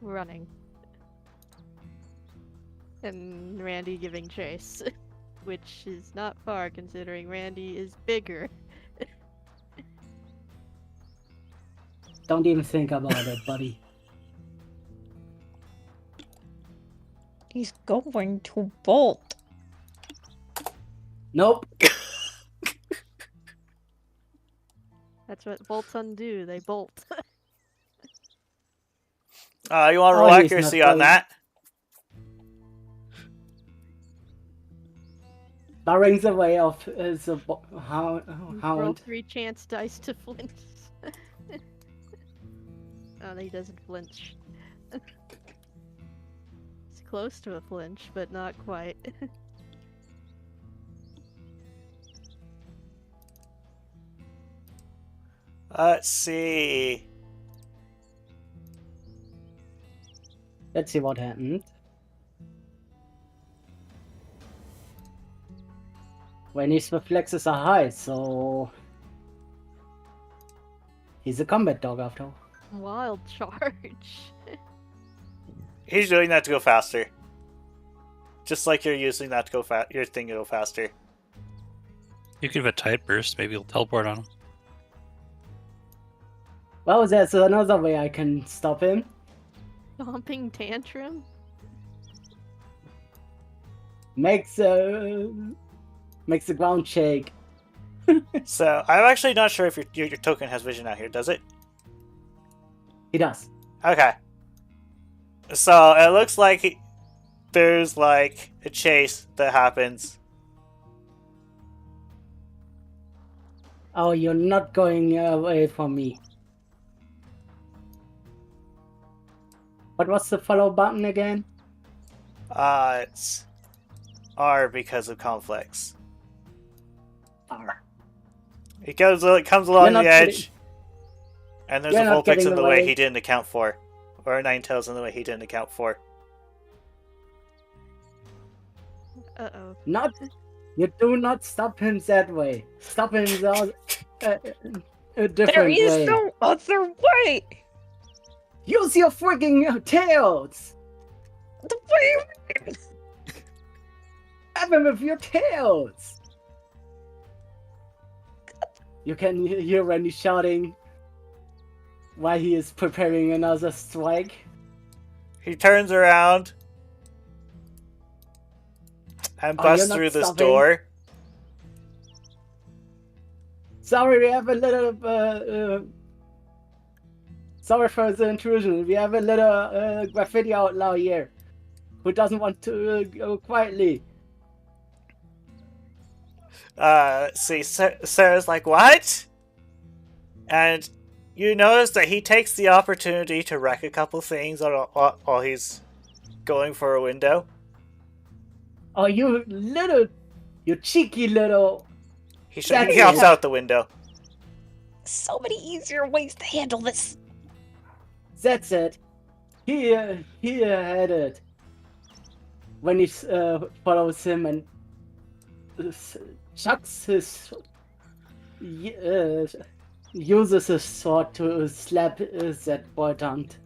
Running. And Randy giving chase. Which is not far, considering Randy is bigger. Don't even think about it, buddy. He's going to bolt. Nope. That's what bolts undo, they bolt. you want to roll Oh, he's accuracy not on going- that? Barring the way of the Roll hound. 3 chance dice to flinch. Oh, he doesn't flinch. It's close to a flinch, but not quite. Let's see... Let's see what happened. When his reflexes are high, so he's a combat dog after all. Wild charge. He's doing that to go faster. Just like you're using that to go your thing to go faster. You could have a tide burst. Maybe you'll teleport on him. Well, there's another way I can stop him. Stomping tantrum? Makes the ground shake. So, I'm actually not sure if your token has vision out here, does it? He does. Okay. So, it looks like there's like a chase that happens. Oh, you're not going away from me. What was the follow button again? It's R because of conflicts. R. It comes along not the edge, and there's you're a not Vulpix getting in the way away. he didn't account for. Or a Ninetales in the way he didn't account for. Uh-oh. Not. You do not stop him that way. Stop him a different There is way. no other way. Use your freaking tails. The way. Stab him with your tails. You can hear Randy shouting while he is preparing another strike. He turns around and Oh, you're busts not through this stopping? door. Sorry, we have a little. Sorry for the intrusion. We have a little graffiti outlaw here who doesn't want to go quietly. See, Sarah's like, what? And you notice that he takes the opportunity to wreck a couple things while he's going for a window. Oh, you cheeky little. He That's hops it. out the window. So many easier ways to handle this. That's it. He had it. when he follows him and chucks his uses his sword to slap that Boltant.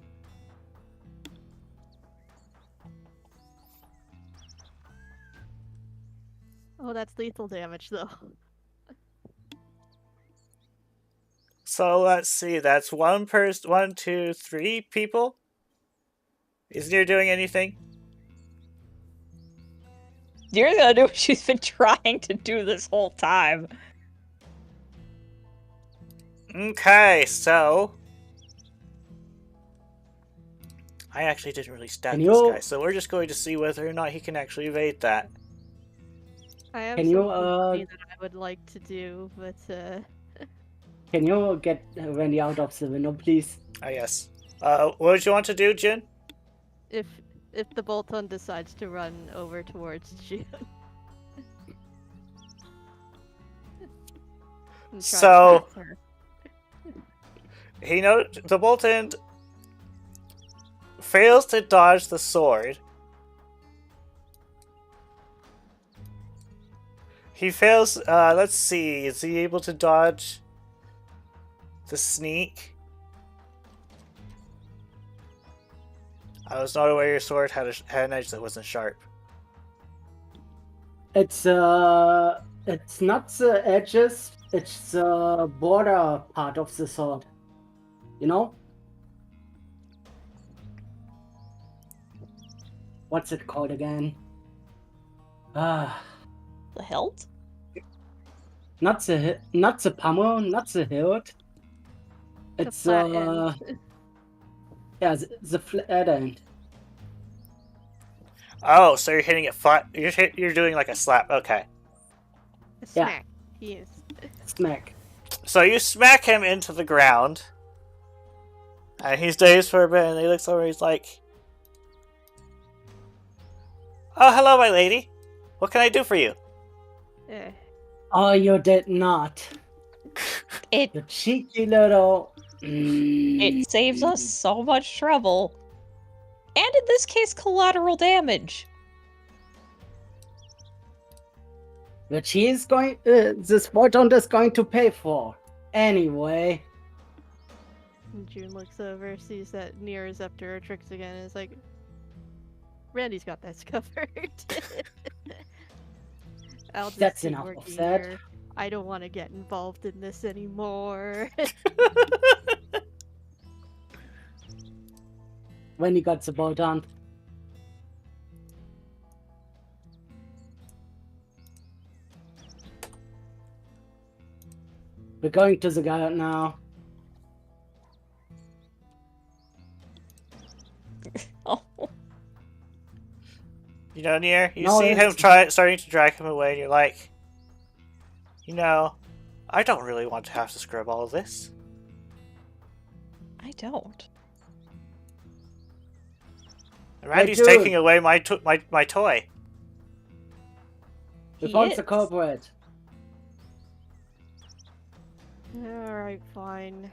Oh, that's lethal damage, though. So let's see. That's one person. 1, 2, 3 people. Is Nier doing anything? You're gonna do what she's been trying to do this whole time. Okay, so I actually didn't really stat Can this you- guy, so we're just going to see whether or not he can actually evade that. I have Can you, something that I would like to do, but Can you get Randy out of the window, please? Ah, yes. What would you want to do, Jin? if the Bolton decides to run over towards June. and try to So- pass her. He the Bolton fails to dodge the sword. He fails. Let's see. Is he able to dodge the sneak? I was not aware your sword had an edge that wasn't sharp. It's not the edges, it's the border part of the sword. You know? What's it called again? Ah, The hilt? not the pommel, not the hilt. The It's flat end. yeah, the flat end. Oh, so you're hitting it flat. You're doing like a slap. Okay. A Yeah. smack. He is. Smack. So you smack him into the ground. And he stays for a bit and he looks over and he's like, "Oh, hello, my lady. What can I do for you?" Eh. Oh, you did not. It You cheeky little. it saves us so much trouble. And in this case, collateral damage. Which he is going. This Bolton is going to pay for. Anyway. And June looks over, sees that Nier is up to her tricks again, and is like, Randy's got that covered. I'll just That's keep enough of working that. here. I don't want to get involved in this anymore. When he got the Bolton. We're going to the guy now. Oh, You know, Nier, you No, see him it's- starting to drag him away, and you're like, you know, I don't really want to have to scrub all of this. I don't. And Randy's dude. taking away my toy. We He found is. the culprit. Alright, fine.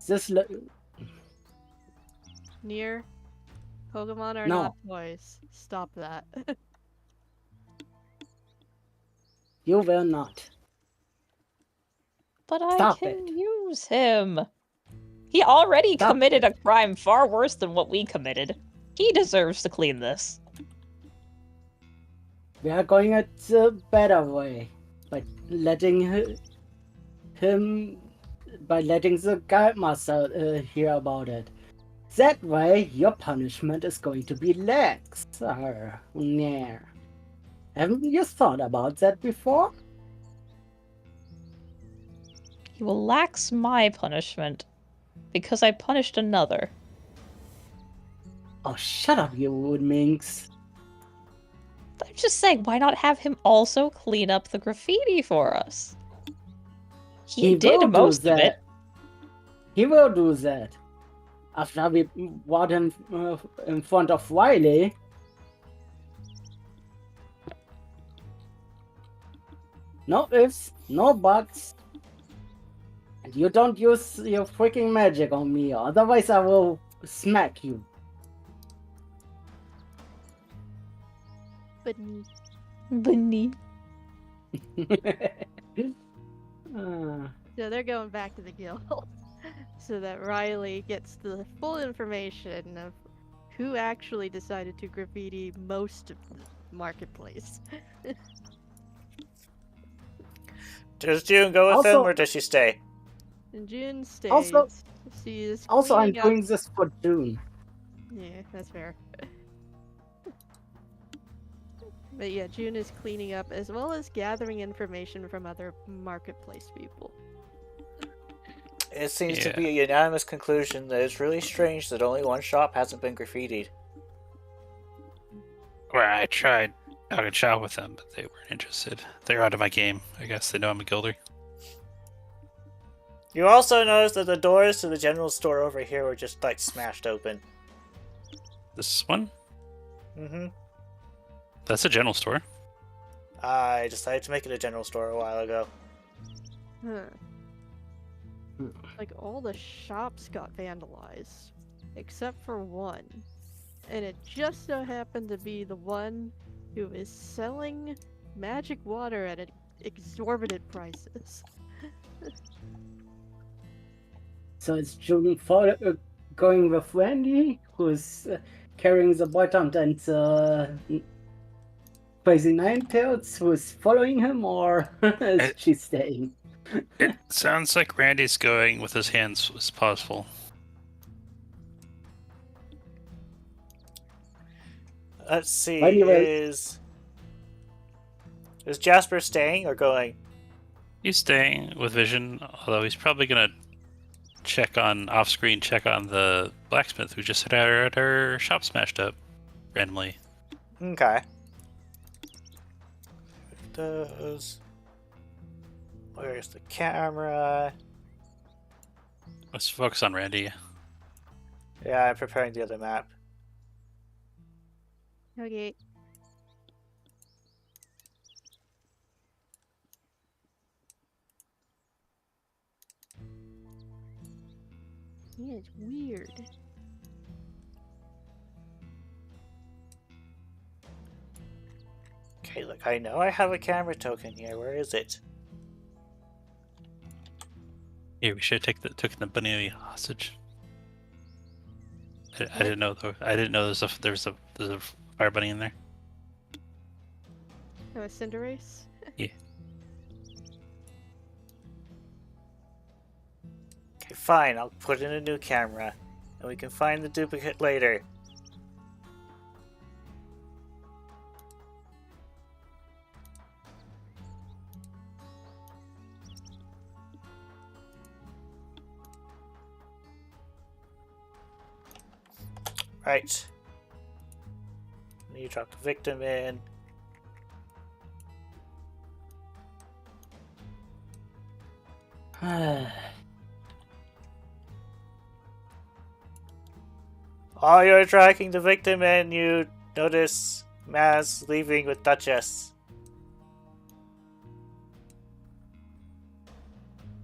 This Nier, Pokemon are No. not toys. Stop that. you will not. But I Stop can it. use him. He already Stop committed it. a crime far worse than what we committed. He deserves to clean this. We are going it the better way. By letting the guide master hear about it. That way, your punishment is going to be lax. Yeah. Haven't you thought about that before? He will lax my punishment because I punished another. Oh, shut up, you wood minx. I'm just saying, why not have him also clean up the graffiti for us? He did will do most of it. that. He will do that. After we brought him in front of Wiley. No ifs, no buts. And you don't use your freaking magic on me, otherwise I will smack you. Bunny. Bunny. So they're going back to the guild so that Riley gets the full information of who actually decided to graffiti most of the marketplace. Does June go with him, Also- or does she stay? And June stays. Also- She is Also, I'm cleaning up- doing this for June. Yeah, that's fair. But yeah, June is cleaning up as well as gathering information from other marketplace people. It seems to Yeah. be a unanimous conclusion that it's really strange that only one shop hasn't been graffitied. Well, I tried talking shop with them, but they weren't interested. They're out of my game. I guess they know I'm a guilder. You also notice that the doors to the general store over here were just like smashed open. This one? Mm-hmm. That's a general store. I decided to make it a general store a while ago. Huh. Like all the shops got vandalized, except for one. And it just so happened to be the one who is selling magic water at exorbitant prices. So it's June going with Randy, who's carrying the bottom, and Crazy Ninetails, who's following him, or is she staying? It sounds like Randy's going with his hands as possible. Let's see, Anyway. is Jasper staying or going? He's staying with Vision, although he's probably gonna check on off-screen, check on the blacksmith who just had her shop smashed up randomly. Okay. Those. Where's the camera? Let's focus on Randy. Yeah, I'm preparing the other map. Okay. Yeah, it's weird. Okay, look, I know I have a camera token here. Where is it? Here, we should have taken the bunny hostage. I didn't know though. I didn't know there's a fire bunny in there. Oh, a Cinderace? Okay, fine. I'll put in a new camera, and we can find the duplicate later. Right. You drop the victim in. While you're tracking the victim in, you notice Maz leaving with Duchess.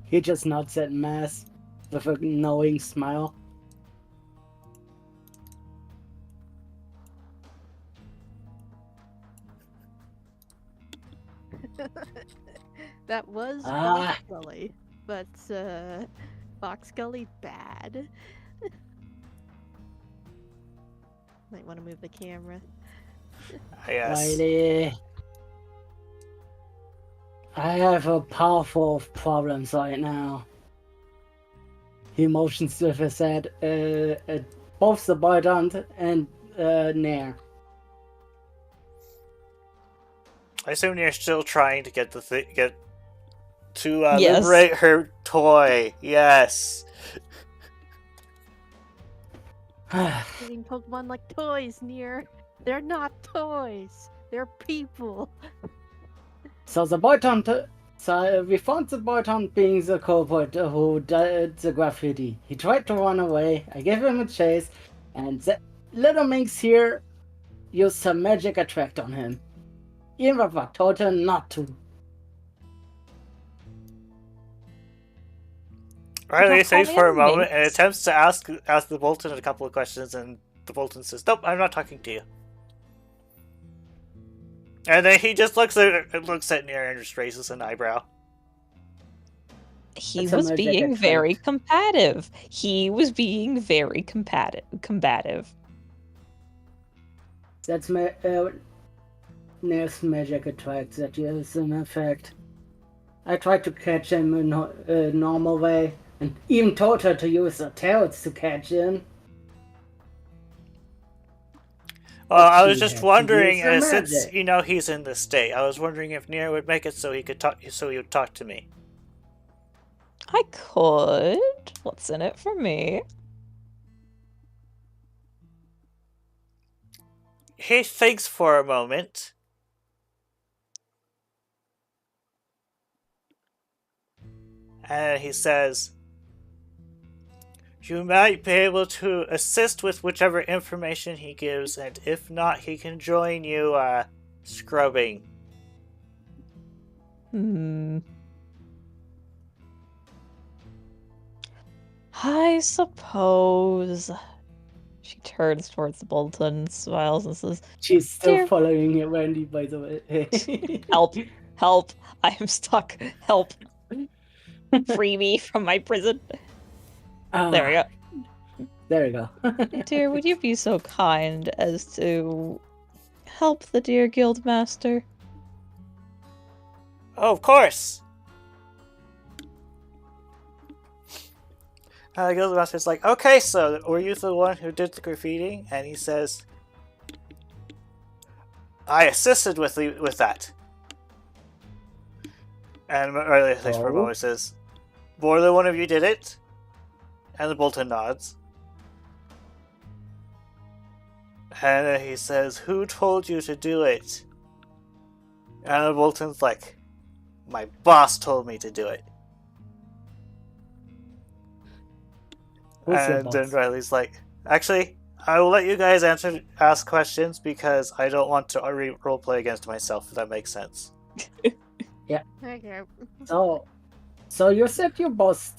He just nods at Mass with a knowing smile. That was Ah. Fox Gully, but Fox Gully bad. Might want to move the camera. Yes. Riley, I have a powerful of problems right now. He motions with his head at both the Bardant and Nair. I assume you're still trying to get get to Yes. liberate her toy. Yes. Treating Pokemon like toys, Near. They're not toys. They're people. So the Bardant, so we found the Bardant being the culprit who did the graffiti. He tried to run away. I gave him a chase, and the little minx here used some magic attract on him. Even if I told her not to. Riley Don't call stays me for a a moment and minx. attempts to ask the Bolton a couple of questions, and the Bolton says, "Nope, I'm not talking to you." And then he just looks at Nir and just raises an eyebrow. He It's a was magic being attract. very combative. He was being very combative. That's Nir's magic attract that is an effect. I tried to catch him in a normal way, and even told her to use her tails to catch him. Well, I She was just had to wondering, use her since magic. he's in this state, I was wondering if Nir would make it so he could talk, so he would talk to me. I could. What's in it for me? He thinks for a moment. And he says, you might be able to assist with whichever information he gives, and if not, he can join you, scrubbing. I suppose. She turns towards the Bolton, smiles, and says, She's still Dear- following you, Randy, by the way. help, help, I am stuck, help. Free me from my prison. There we go. There we go. Dear, would you be so kind as to help the dear Guildmaster? Oh, of course! The Guildmaster's like, okay, so were you the one who did the graffiti? And he says, I assisted with that. And Riley thinks for a moment, says, more than one of you did it? And the Bolton nods. And then he says, who told you to do it? And the Bolton's like, my boss told me to do it. Who's your And then boss? Riley's like, actually, I will let you guys ask questions because I don't want to roleplay against myself, if that makes sense. Okay. So you said your boss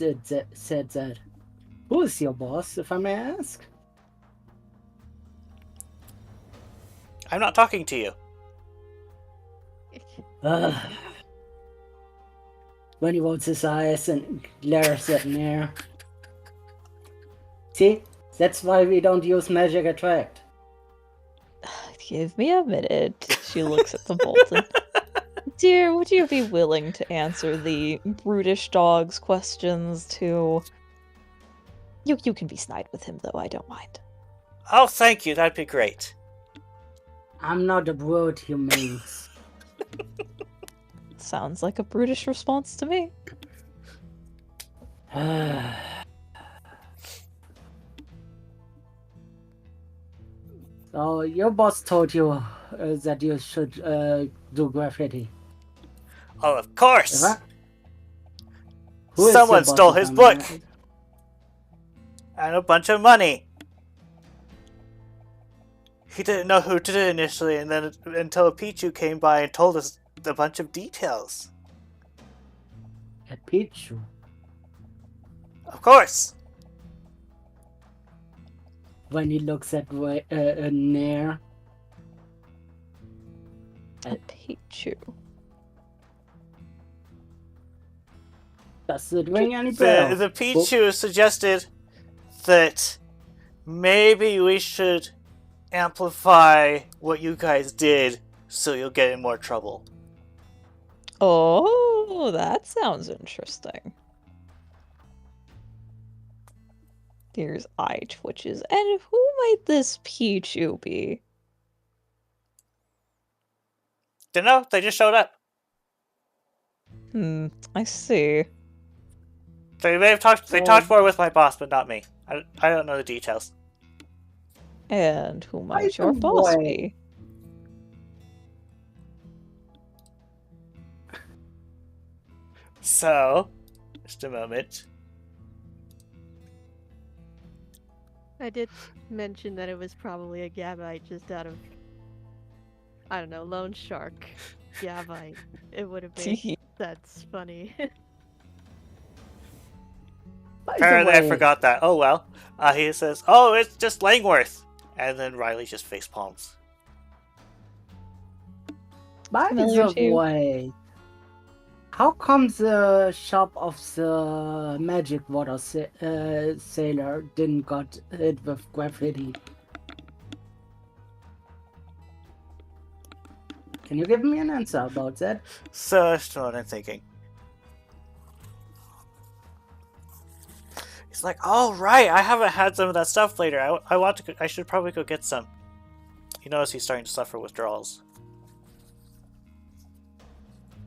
said that. Who is your boss, if I may ask? I'm not talking to you. When he rolls his eyes and glares at Nair. See? That's why we don't use magic attract. Give me a minute. She looks at the Bolton. Dear, would you be willing to answer the brutish dog's questions too? You can be snide with him, though, I don't mind. Oh, thank you, that'd be great. I'm not a brute, you means. Sounds like a brutish response to me. So your boss told you that you should do graffiti. Oh, of course! Right? Who is Someone your boss, stole if his I may book! ask? And a bunch of money! He didn't know who did it initially, and then until Pichu came by and told us a bunch of details. A Pichu. Of course! When he looks at Nair. A Pichu. Does it ring any bells? The Pichu suggested that maybe we should amplify what you guys did so you'll get in more trouble. Oh, that sounds interesting. Deer's eye twitches. And who might this Pichu be? Dunno, they just showed up. I see. They may have talked. They talked more with my boss, but not me. I don't know the details. And who might Either your boss way. be? So, just a moment. I did mention that it was probably a Gabite just out of, I don't know, Lone Shark. Gabite. It would have been. That's funny. By the Apparently, I way, forgot that. Oh well. He says, "Oh, it's just Langworth," and then Riley just face palms. By familiar the to you? way, how come the shop of the magic water sailor didn't got it with graffiti? Can you give me an answer about that? So that's what I'm thinking. He's like, "Oh right, I haven't had some of that stuff later. I want to. I should probably go get some." You notice he's starting to suffer withdrawals.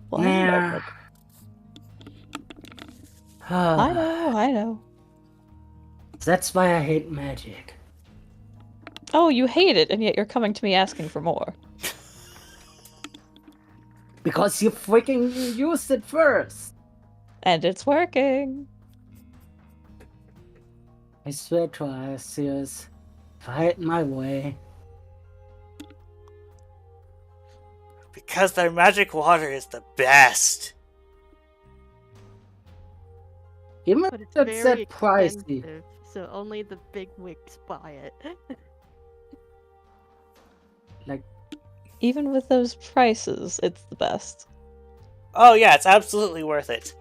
One Nah. moment. I know. That's why I hate magic. Oh, you hate it, and yet you're coming to me asking for more. Because you freaking used it first. And it's working. I swear to Arceus, if I had my way. Because their magic water is the best. Even But it's if very that pricey. expensive, so only the big wigs buy it. Like, Even with those prices, it's the best. Oh yeah, it's absolutely worth it.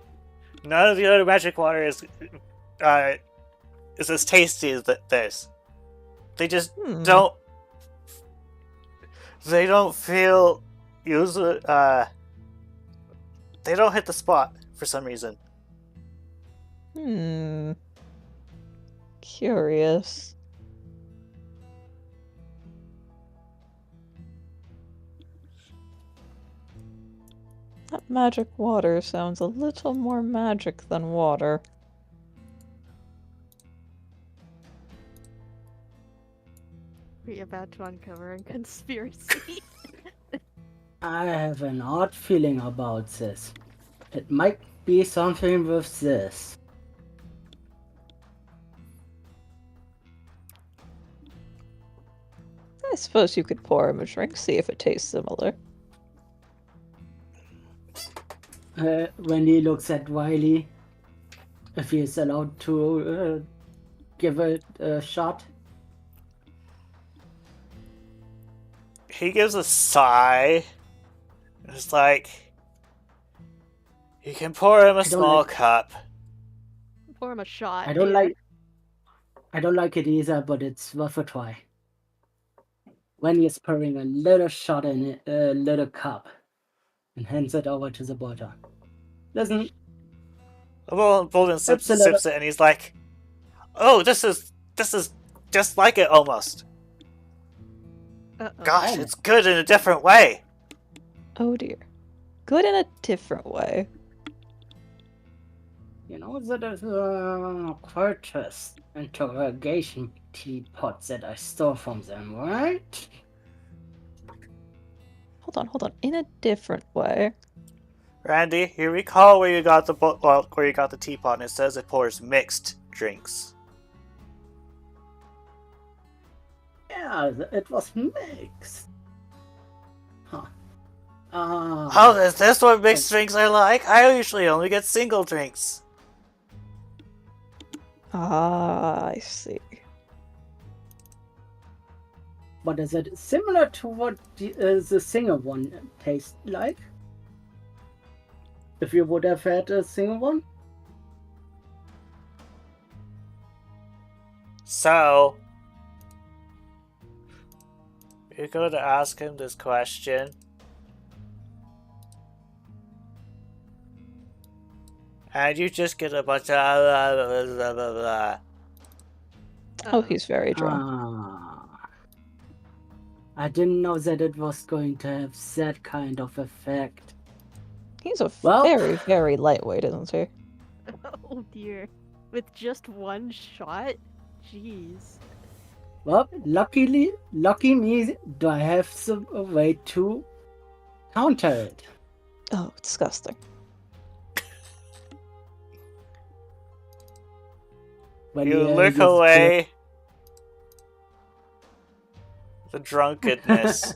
None of the other magic water is as tasty as this. They just don't. They don't feel usually. They don't hit the spot for some reason. Curious. That magic water sounds a little more magic than water. We're about to uncover a conspiracy. I have an odd feeling about this. It might be something with this. I suppose you could pour him a drink, see if it tastes similar. When he looks at Wiley, if he is allowed to give it a shot. He gives a sigh. It's like you can pour him a small cup. Pour him a shot. I don't dear. like it either, but it's worth a try. When he's pouring a little shot in a little cup and hands it over to the bottle. Listen, Bolden sips it and he's like, "Oh, this is just like it almost. Uh-oh. Gosh, it's good in a different way." Oh dear. Good in a different way. you know that purchased interrogation teapots that I stole from them, right? Hold on. In a different way. Randy, you recall where you got the teapot, and it says it pours mixed drinks. Yeah, it was mixed. Huh. Oh, is this what mixed drinks are like? I usually only get single drinks. Ah, I see. But is it similar to what the singer one tastes like? If you would have had a singer one? So, you're going to ask him this question. And you just get a bunch of blah, blah, blah, blah. Oh, he's very drunk. I didn't know that it was going to have that kind of effect. He's a Well- very, very lightweight, isn't he? Oh dear. With just one shot? Jeez. Well, lucky me, do I have a way to counter it? Oh, disgusting. When You he, look uses away the drunkenness.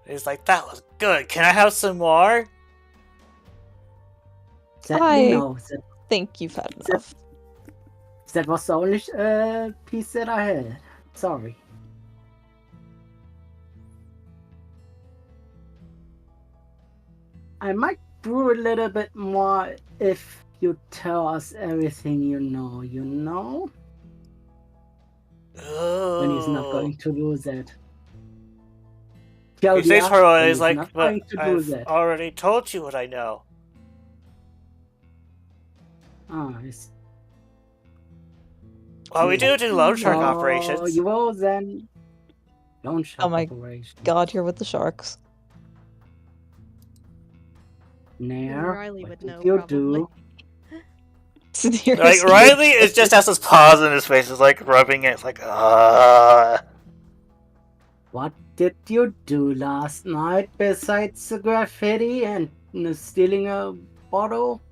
He's like, that was good. Can I have some more? Sadly, I- no. Think you've had enough. That was the only piece that I had. Sorry. I might brew a little bit more if you tell us everything you know, When he's not going to do that. He says Claudia, for a while, when he's he's like, not but going to do I've that. already told you what I know. Ah, it's... Well, we do loan shark Oh, operations. you will then... Loan shark Oh my operation. God, you're with the sharks. Nair, Riley what would know, did you probably. do? Like, Riley is just has this pause in his face, is like rubbing it, it's like, What did you do last night besides the graffiti and stealing a bottle?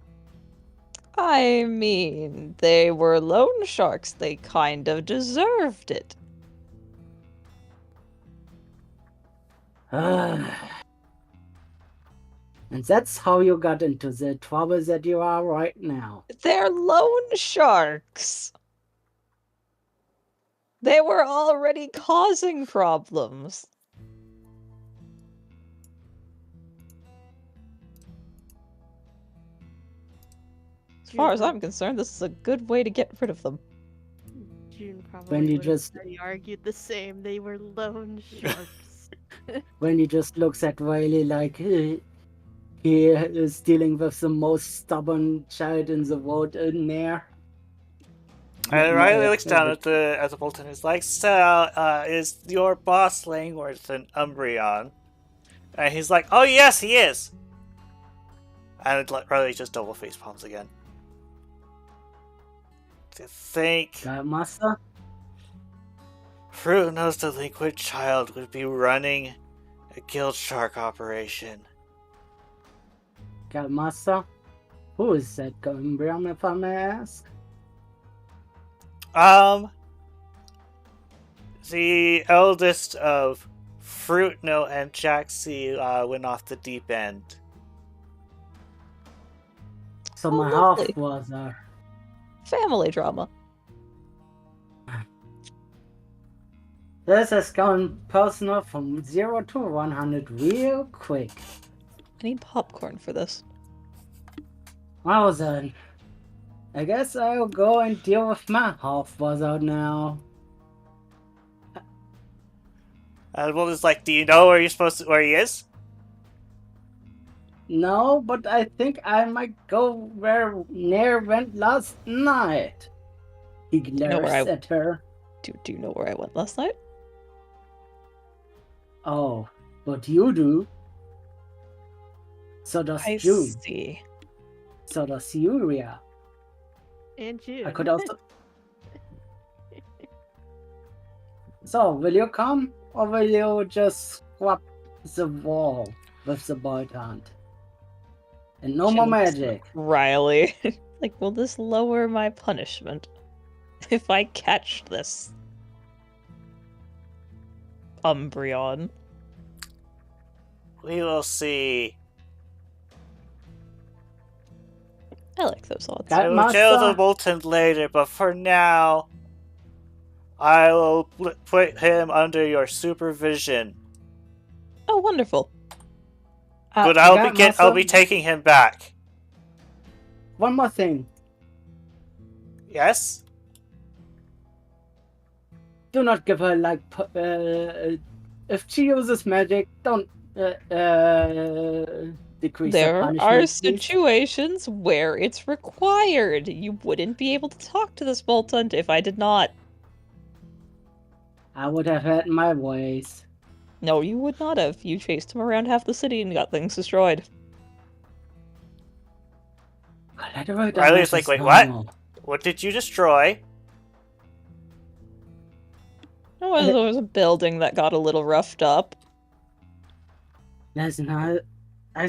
I mean, they were loan sharks. They kind of deserved it. And that's how you got into the trouble that you are right now. They're loan sharks. They were already causing problems. As far as I'm concerned, this is a good way to get rid of them. June probably When you would have just- already argued the same. They were loan sharks. When he just looks at Riley like he is dealing with the most stubborn child in the world in there. And Riley looks down at the Bolton and is like, so, is your boss Langworth an Umbreon? And he's like, oh yes, he is! And Riley just double face palms again. To think... Got it, master? Fruit knows delinquent child would be running a guild shark operation. Got it, master? Who is that going brown, if I may ask? The eldest of Fruitno and Jaxie went off the deep end. So Oh, my lovely. half brother. Family drama. This has gone personal from 0 to 100 real quick. I need popcorn for this. Well then, I guess I'll go and deal with my half brother now. And Bolton's like, do you know where where he is? No, but I think I might go where Nair went last night. He know where glares I- at her. Do you know where I went last night? Oh, but you do. So does I June. see. So does Yuria. And June. I could also. So, will you come? Or will you just swap the wall with the bolt hunt? And no more June looks at magic. Riley. Like, will this lower my punishment if I catch this Umbreon? We will see. I like those odds. That I will kill the master. Bolton later, but for now, I will put him under your supervision. Oh, wonderful. But I'll Master, be taking him back. one more thing. Yes? Do not give her like if she uses magic, don't decrease her There punishment. are please. situations where it's required. You wouldn't be able to talk to this Boltund if I did not. I would have had my ways. No, you would not have. You chased him around half the city and got things destroyed. Riley's like, wait, what? What did you destroy? Oh, there was a building that got a little roughed up. That's not. I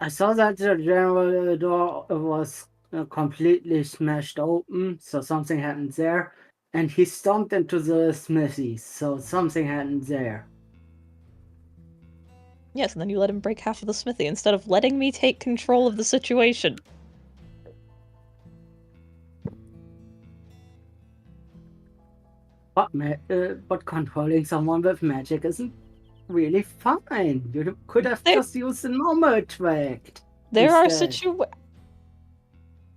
saw that the general door was completely smashed open, so something happened there. And he stomped into the smithy, so something happened there. Yes, and then you let him break half of the smithy instead of letting me take control of the situation. But controlling someone with magic isn't really fine. You could have They- just used the normal attract. There are Instead.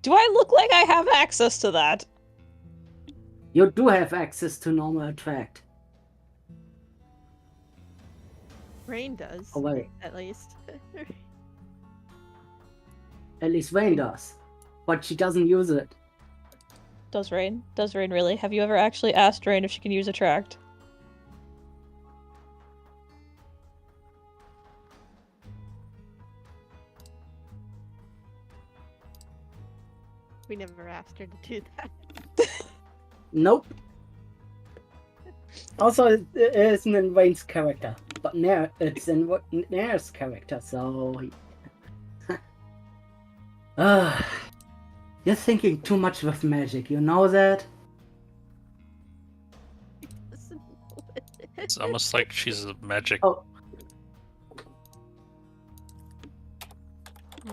Do I look like I have access to that? You do have access to normal attract. Rain does, Oh wait, at least. at least Rain does, but she doesn't use it. Does Rain? Does Rain really? Have you ever actually asked Rain if she can use Attract? We never asked her to do that. Nope. Also, it isn't in Rain's character, but it's in Nair's character, so... You're thinking too much with magic, you know that? It's almost like she's a magic. Oh.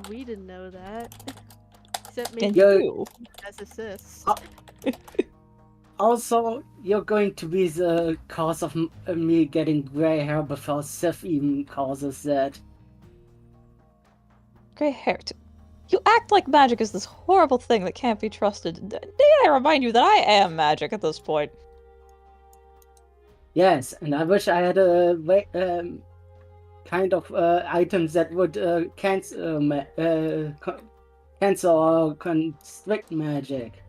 We didn't know that. Except And maybe you. as assists. Oh. Also, you're going to be the cause of me getting grey hair before Sif even causes that. Grey hair. You act like magic is this horrible thing that can't be trusted. Need I remind you that I am magic at this point? Yes, and I wish I had a kind of items that would cancel or constrict magic.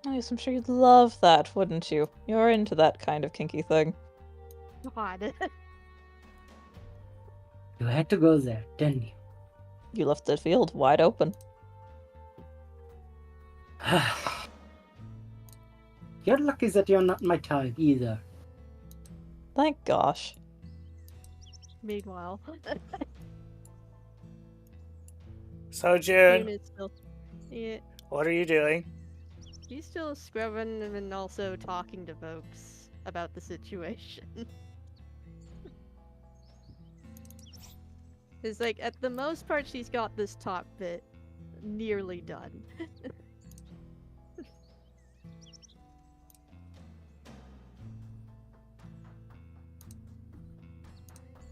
Oh, yes, I'm sure you'd love that, wouldn't you? You're into that kind of kinky thing. God. You had to go there, didn't you? You left the field wide open. You're lucky that you're not my type either. Thank gosh. Meanwhile, So, June June, is still. Yeah, what are you doing? he's still scrubbing and also talking to folks about the situation. It's like, at the most part, she's got this top bit nearly done.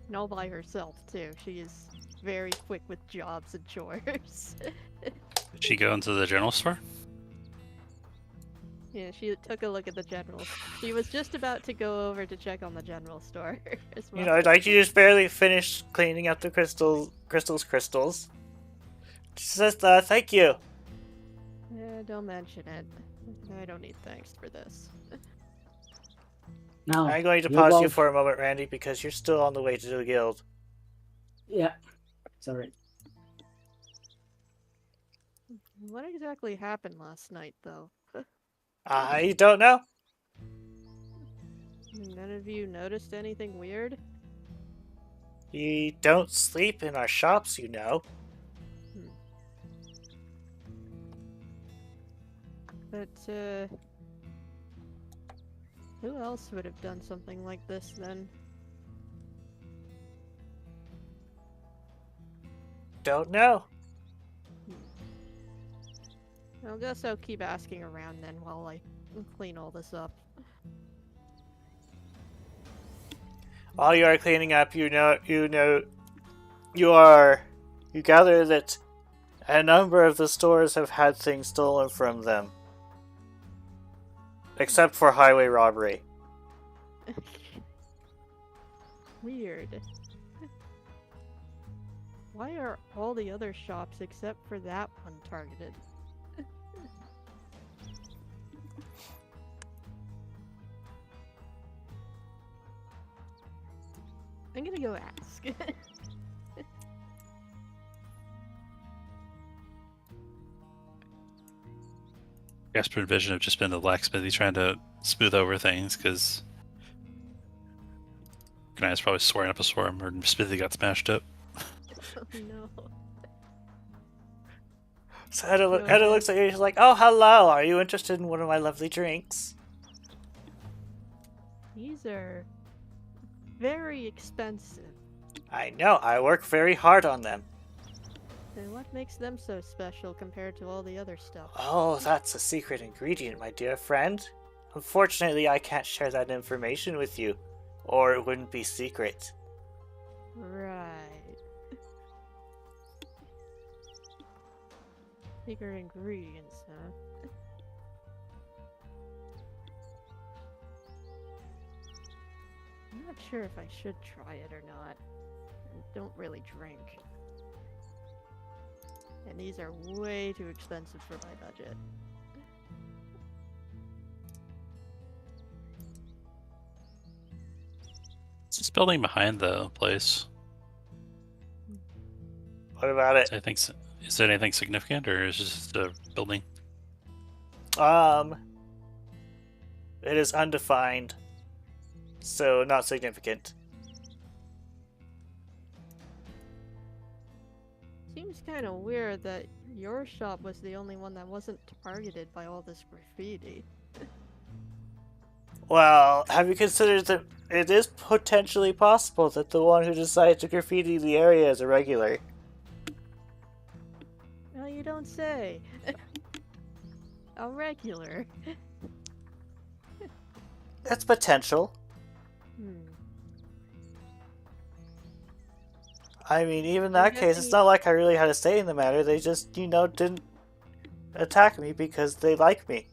And all by herself, too. She is very quick with jobs and chores. Did she go into the general store? Yeah, she took a look at the general. She was just about to go over to check on the general store as well. You know, like you just barely finished cleaning up the crystals. She says, thank you. Yeah, don't mention it. I don't need thanks for this. Now, I'm going to you pause you won't- for a moment, Randy, because you're still on the way to the guild. Yeah, sorry. What exactly happened last night, though? I don't know. None of you noticed anything weird? We don't sleep in our shops, you know. But, who else would have done something like this, then? Don't know. I guess I'll keep asking around then while I clean all this up. While you are cleaning up, you gather that a number of the stores have had things stolen from them. Except for highway robbery. Weird. Why are all the other shops except for that one targeted? I'm gonna go ask. Gasper and Vision have just been to the blacksmithy trying to smooth over things because Gnia's probably swearing up a storm or Smithy got smashed up. Oh no. So Hedda looks at you, she's like, oh, hello, are you interested in one of my lovely drinks? These are very expensive. I know, I work very hard on them. And what makes them so special compared to all the other stuff? Oh, that's a secret ingredient, my dear friend. Unfortunately, I can't share that information with you. or it wouldn't be secret. Right. Secret ingredients, huh? I'm not sure if I should try it or not. I don't really drink. And these are way too expensive for my budget. It's this building behind the place. What about it? Is it anything significant, or is it just a building? It is undefined, so not significant. Seems kind of weird that your shop was the only one that wasn't targeted by all this graffiti. Well, have you considered that it is potentially possible that the one who decided to graffiti the area is a regular? Well, you don't say. A regular. That's potential. I mean, even in that case, it's not like I really had a say in the matter. They just, didn't attack me because they like me.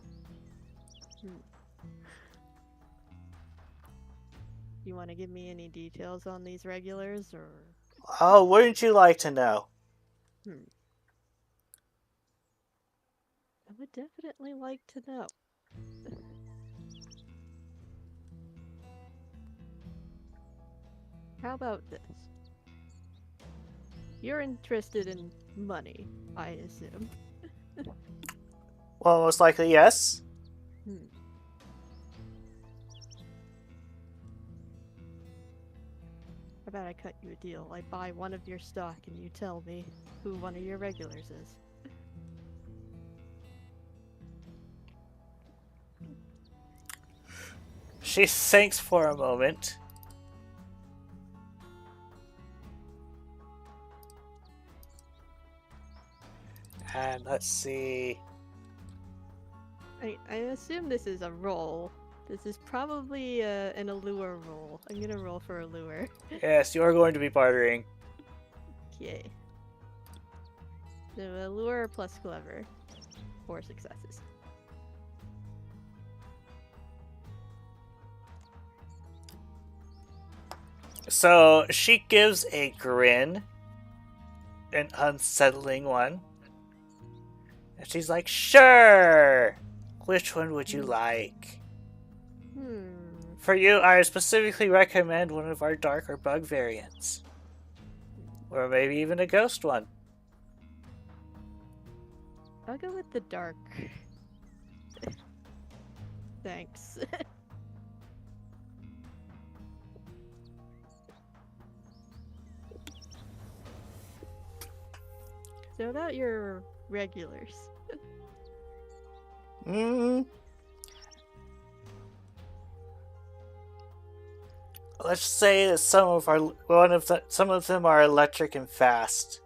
You want to give me any details on these regulars, or? Oh, wouldn't you like to know? I would definitely like to know. How about this? You're interested in money, I assume. Well, most likely, yes. How about I cut you a deal? I buy one of your stock and you tell me who one of your regulars is. She thinks for a moment. And let's see. I assume this is a roll. This is probably an allure roll. I'm gonna roll for allure. Yes, you are going to be bartering. Okay. So allure plus clever. 4 successes. So she gives a grin, an unsettling one. And she's like, sure! Which one would you like? For you, I specifically recommend one of our dark or bug variants. Or maybe even a ghost one. I'll go with the dark. Thanks. So about your regulars. Let's say that some of them are electric and fast.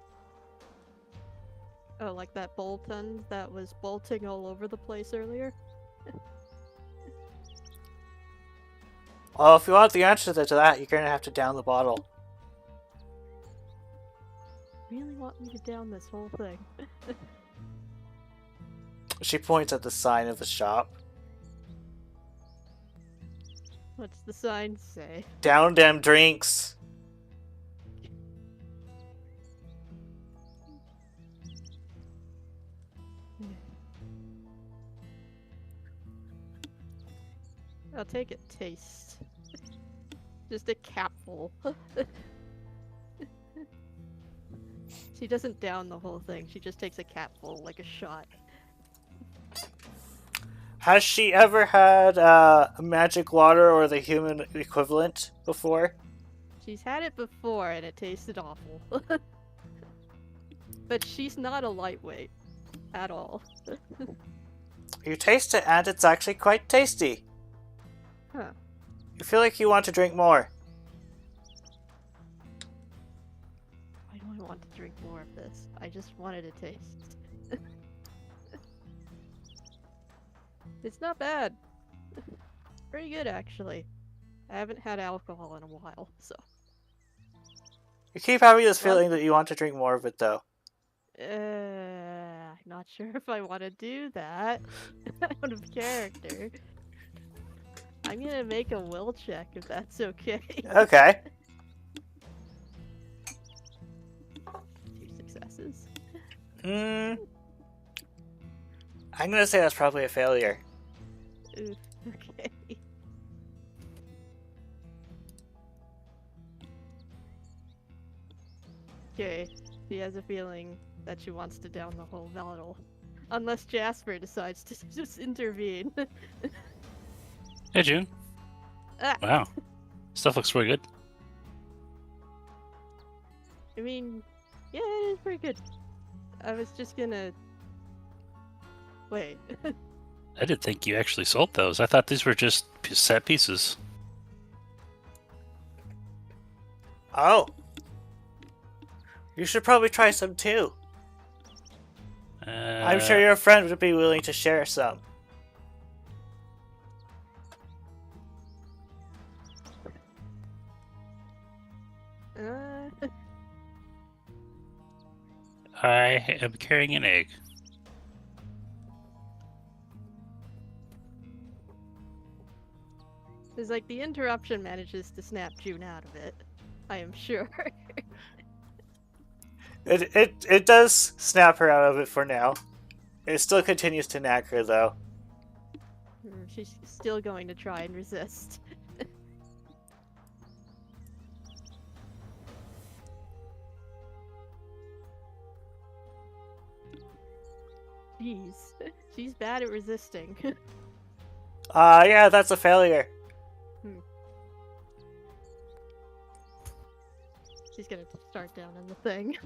Oh, like that Bolton that was bolting all over the place earlier? Well, if you want the answer to that, you're gonna have to down the bottle. Really want me to down this whole thing? She points at the sign of the shop. What's the sign say? Down them drinks. I'll take a taste. Just a capful. She doesn't down the whole thing. She just takes a capful, like a shot. Has she ever had magic water or the human equivalent before? She's had it before and it tasted awful. But she's not a lightweight. At all. You taste it and it's actually quite tasty. Huh. You feel like you want to drink more. Why do I want to drink more of this? I just wanted a taste. It's not bad. Pretty good, actually. I haven't had alcohol in a while, so. You keep having this Well- feeling that you want to drink more of it, though. Not sure if I want to do that. Out of character. I'm gonna make a will check if that's okay. Okay. 2 successes. I'm gonna say that's probably a failure. Oof, okay. Okay, she has a feeling that she wants to down the whole bottle. Unless Jasper decides to just intervene. Hey, June. Ah. Wow. Stuff looks pretty good. I mean, yeah, it is pretty good. I was just gonna... Wait. I didn't think you actually sold those. I thought these were just set pieces. Oh. You should probably try some too. I'm sure your friend would be willing to share some. I am carrying an egg. It's like the interruption manages to snap June out of it. I am sure. It does snap her out of it for now. It still continues to nag her, though. She's still going to try and resist. Jeez. She's bad at resisting. Yeah, that's a failure. She's gonna start down in the thing.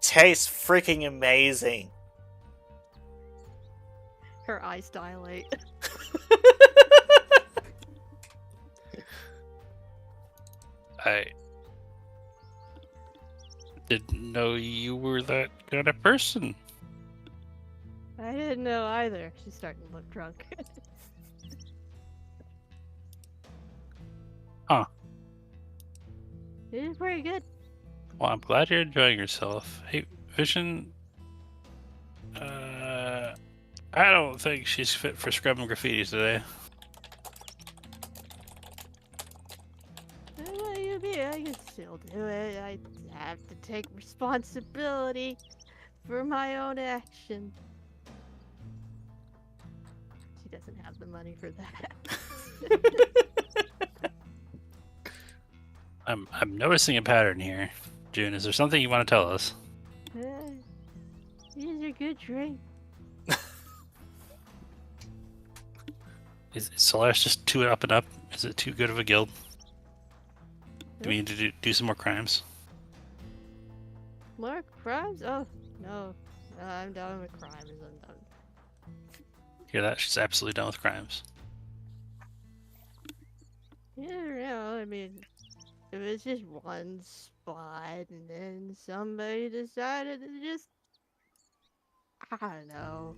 Tastes freaking amazing. Her eyes dilate. I didn't know you were that kind of person. I didn't know either. She's starting to look drunk. Huh. It is pretty good. Well, I'm glad you're enjoying yourself. Hey, Vision. I don't think she's fit for scrubbing graffiti today. What you mean? I can still do it. I have to take responsibility for my own action. She doesn't have the money for that. I'm noticing a pattern here. June, is there something you want to tell us? These are good drinks. Is Solaris just too up and up? Is it too good of a guild? Do we need to do some more crimes? More crimes? Oh, no. No, I'm done with crimes. I'm done. Hear that? She's absolutely done with crimes. Yeah, I mean, it was just one spot, and then somebody decided to just... I don't know.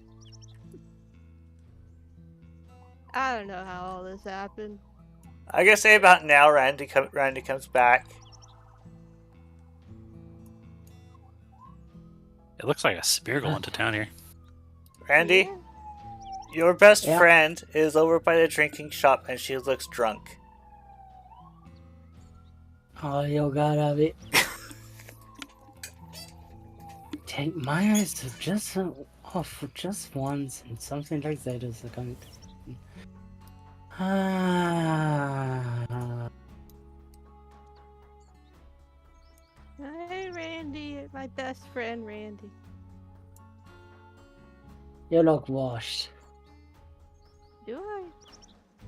I don't know how all this happened. I guess say about now, Randy comes back. It looks like a spear going to town here. Randy, Yeah. your best Yeah? friend is over by the drinking shop and she looks drunk. Oh, you gotta be. Take my eyes to just off just once, and something like that is going to. Hey, Randy, my best friend, Randy. You look washed. Do I?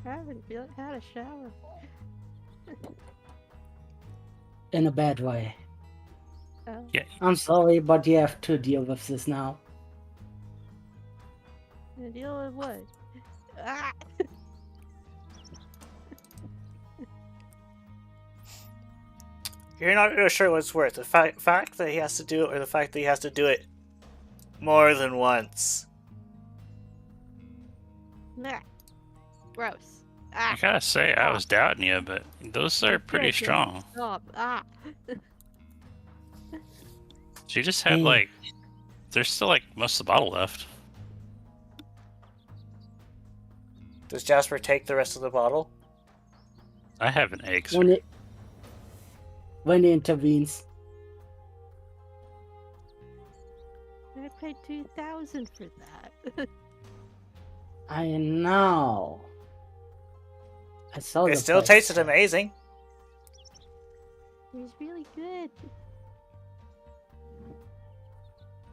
I haven't had a shower. In a bad way. Oh. Yeah, I'm sorry, but you have to deal with this now. To deal with what? Ah! You're not really sure what it's worth. The fact that he has to do it, or the fact that he has to do it more than once. Nah. Gross. I gotta say, I was doubting you, but those are pretty Okay, strong. Stop. Ah. She just had, Hey. like... There's still, like, most of the bottle left. Does Jasper take the rest of the bottle? I have an egg, sir. When he intervenes. I paid 2,000 for that. I know. I saw It the still price tasted tag. amazing. It was really good.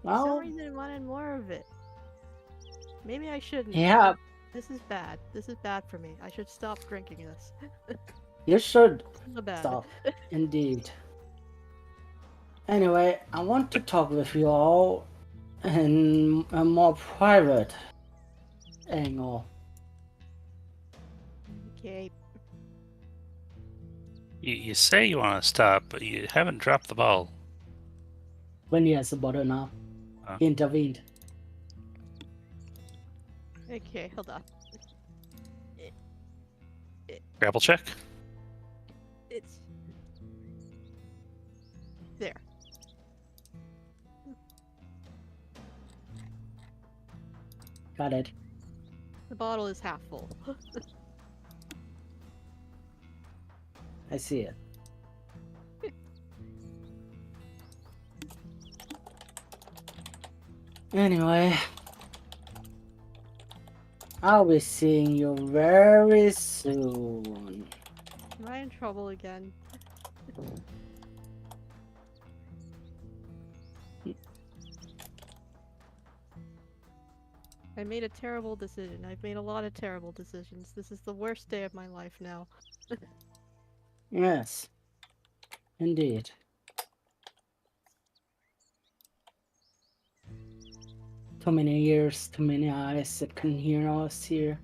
For Well, some reason I wanted more of it. Maybe I shouldn't. yeah, This is bad. This is bad for me. I should stop drinking this. you should So bad. stop. Indeed. Anyway, I want to talk with you all in a more private angle. Okay. You say you want to stop, but you haven't dropped the ball. When he has a bottle now, he intervened. Okay, hold on. Grapple check? It's there. Got it. The bottle is half full. I see it. Anyway, I'll be seeing you very soon. Am I in trouble again? I made a terrible decision. I've made a lot of terrible decisions. This is the worst day of my life now. Yes, indeed. Too many ears, too many eyes that can hear us here.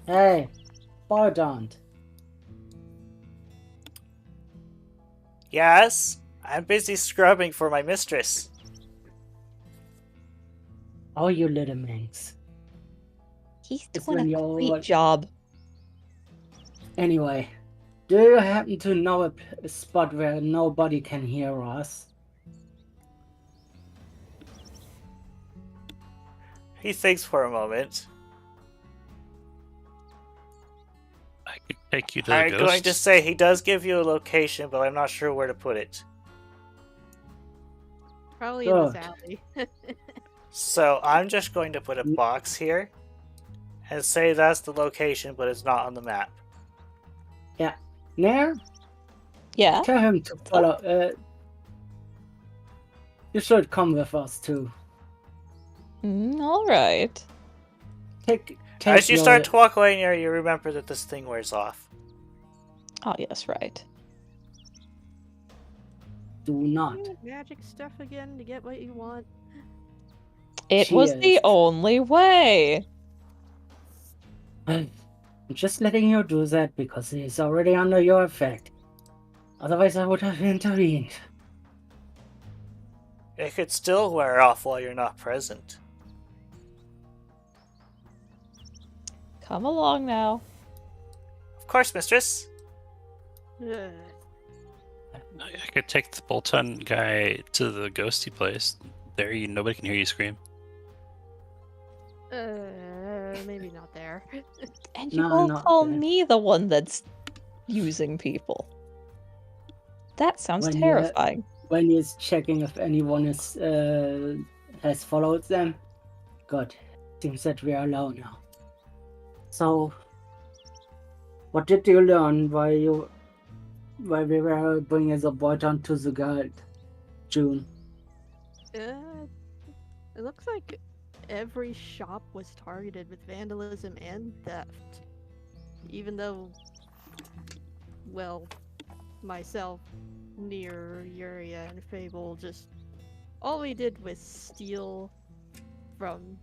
Hey, boy, don't. Yes, I'm busy scrubbing for my mistress. Oh, you little minx. He's It's doing when a you're great all- job. Anyway, do you happen to know a spot where nobody can hear us? He thinks for a moment. I could take you to the I'm ghost. going to say he does give you a location, but I'm not sure where to put it. Probably in this Good. alley. So I'm just going to put a box here and say that's the location, but it's not on the map. Nair, Yeah? tell him to follow. You should come with us too. Alright. Take As you your- start to walk away near, you remember that this thing wears off. Oh, yes, right. Do not. You need magic stuff again to get what you want. It was the Cheers. only way. I'm just letting you do that because he's already under your effect. Otherwise, I would have intervened. It could still wear off while you're not present. Come along now. Of course, mistress. Ugh. I could take the Bolton guy to the ghosty place. There, nobody can hear you scream. Maybe not there. And you No, all not call that. me the one that's using people. That sounds When you- terrifying. When he's checking if anyone is has followed them. Good. Seems that we are alone now. So, what did you learn while we were bringing the boy down to the guard, June? It looks like every shop was targeted with vandalism and theft. Even though, well, myself, Near, Yuria, and Fable just... all we did was steal from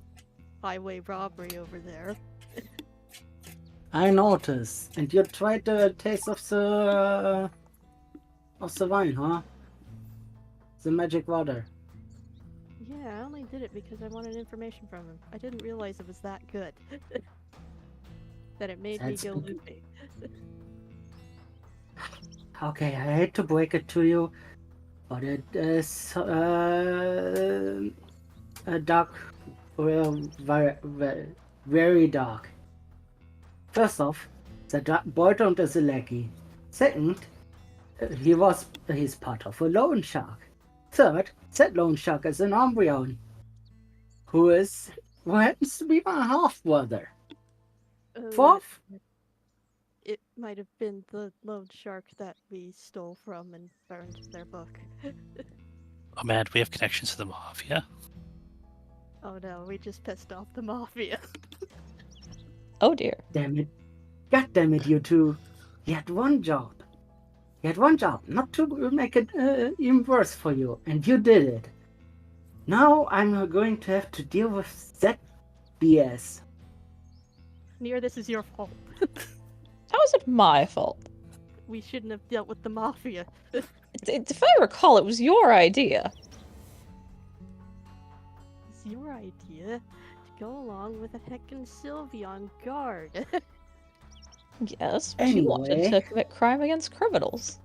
highway robbery over there. I noticed. And you tried the taste of the wine, huh? The magic water. Yeah, I only did it because I wanted information from him. I didn't realize it was that good. That it made me That's go good. loopy. Okay, I hate to break it to you, but it is a dark, very, very dark. First off, the boy don't is a lackey. Second, he's part of a loan shark. Third, that loan shark is an Umbreon, who happens to be my half brother. Fourth, It might have been the loan shark that we stole from and burned their book. Oh man, we have connections to the mafia. Oh no, we just pissed off the mafia. Oh dear. damn it, God damn it, you two! You had one job. You had one job, not to make it even worse for you, and you did it. Now I'm going to have to deal with that BS. Near, this is your fault. How is it my fault? We shouldn't have dealt with the mafia. If I recall, it was your idea. It's your idea to go along with a heckin' Sylvie on guard. Yes, but you wanted Anyway. to commit crime against criminals.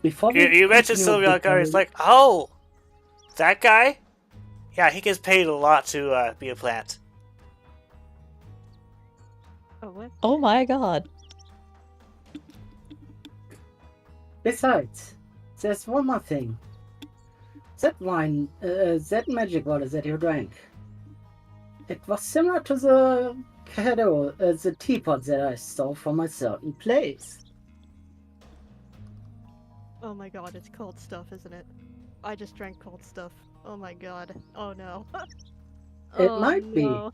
Before You mentioned Sylvia Gar. It's like, oh, that guy? Yeah, he gets paid a lot to be a plant. Oh, what? Oh my god. Besides, there's one more thing. That wine, that magic water that you drank, it was similar to the kettle, the teapot that I stole from a certain place. Oh my god, it's cold stuff, isn't it? I just drank cold stuff. Oh my god. Oh no. It Oh, might be. no.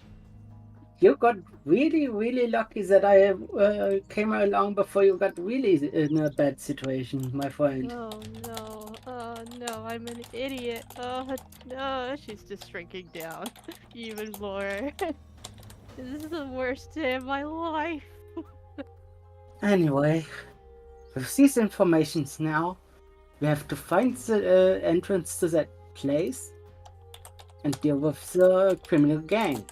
You got really, really lucky that I came along before you got really in a bad situation, my friend. Oh no. Oh no, I'm an idiot. Oh no, she's just shrinking down even more. This is the worst day of my life. Anyway, with these informations now, we have to find the entrance to that place and deal with the criminal gang.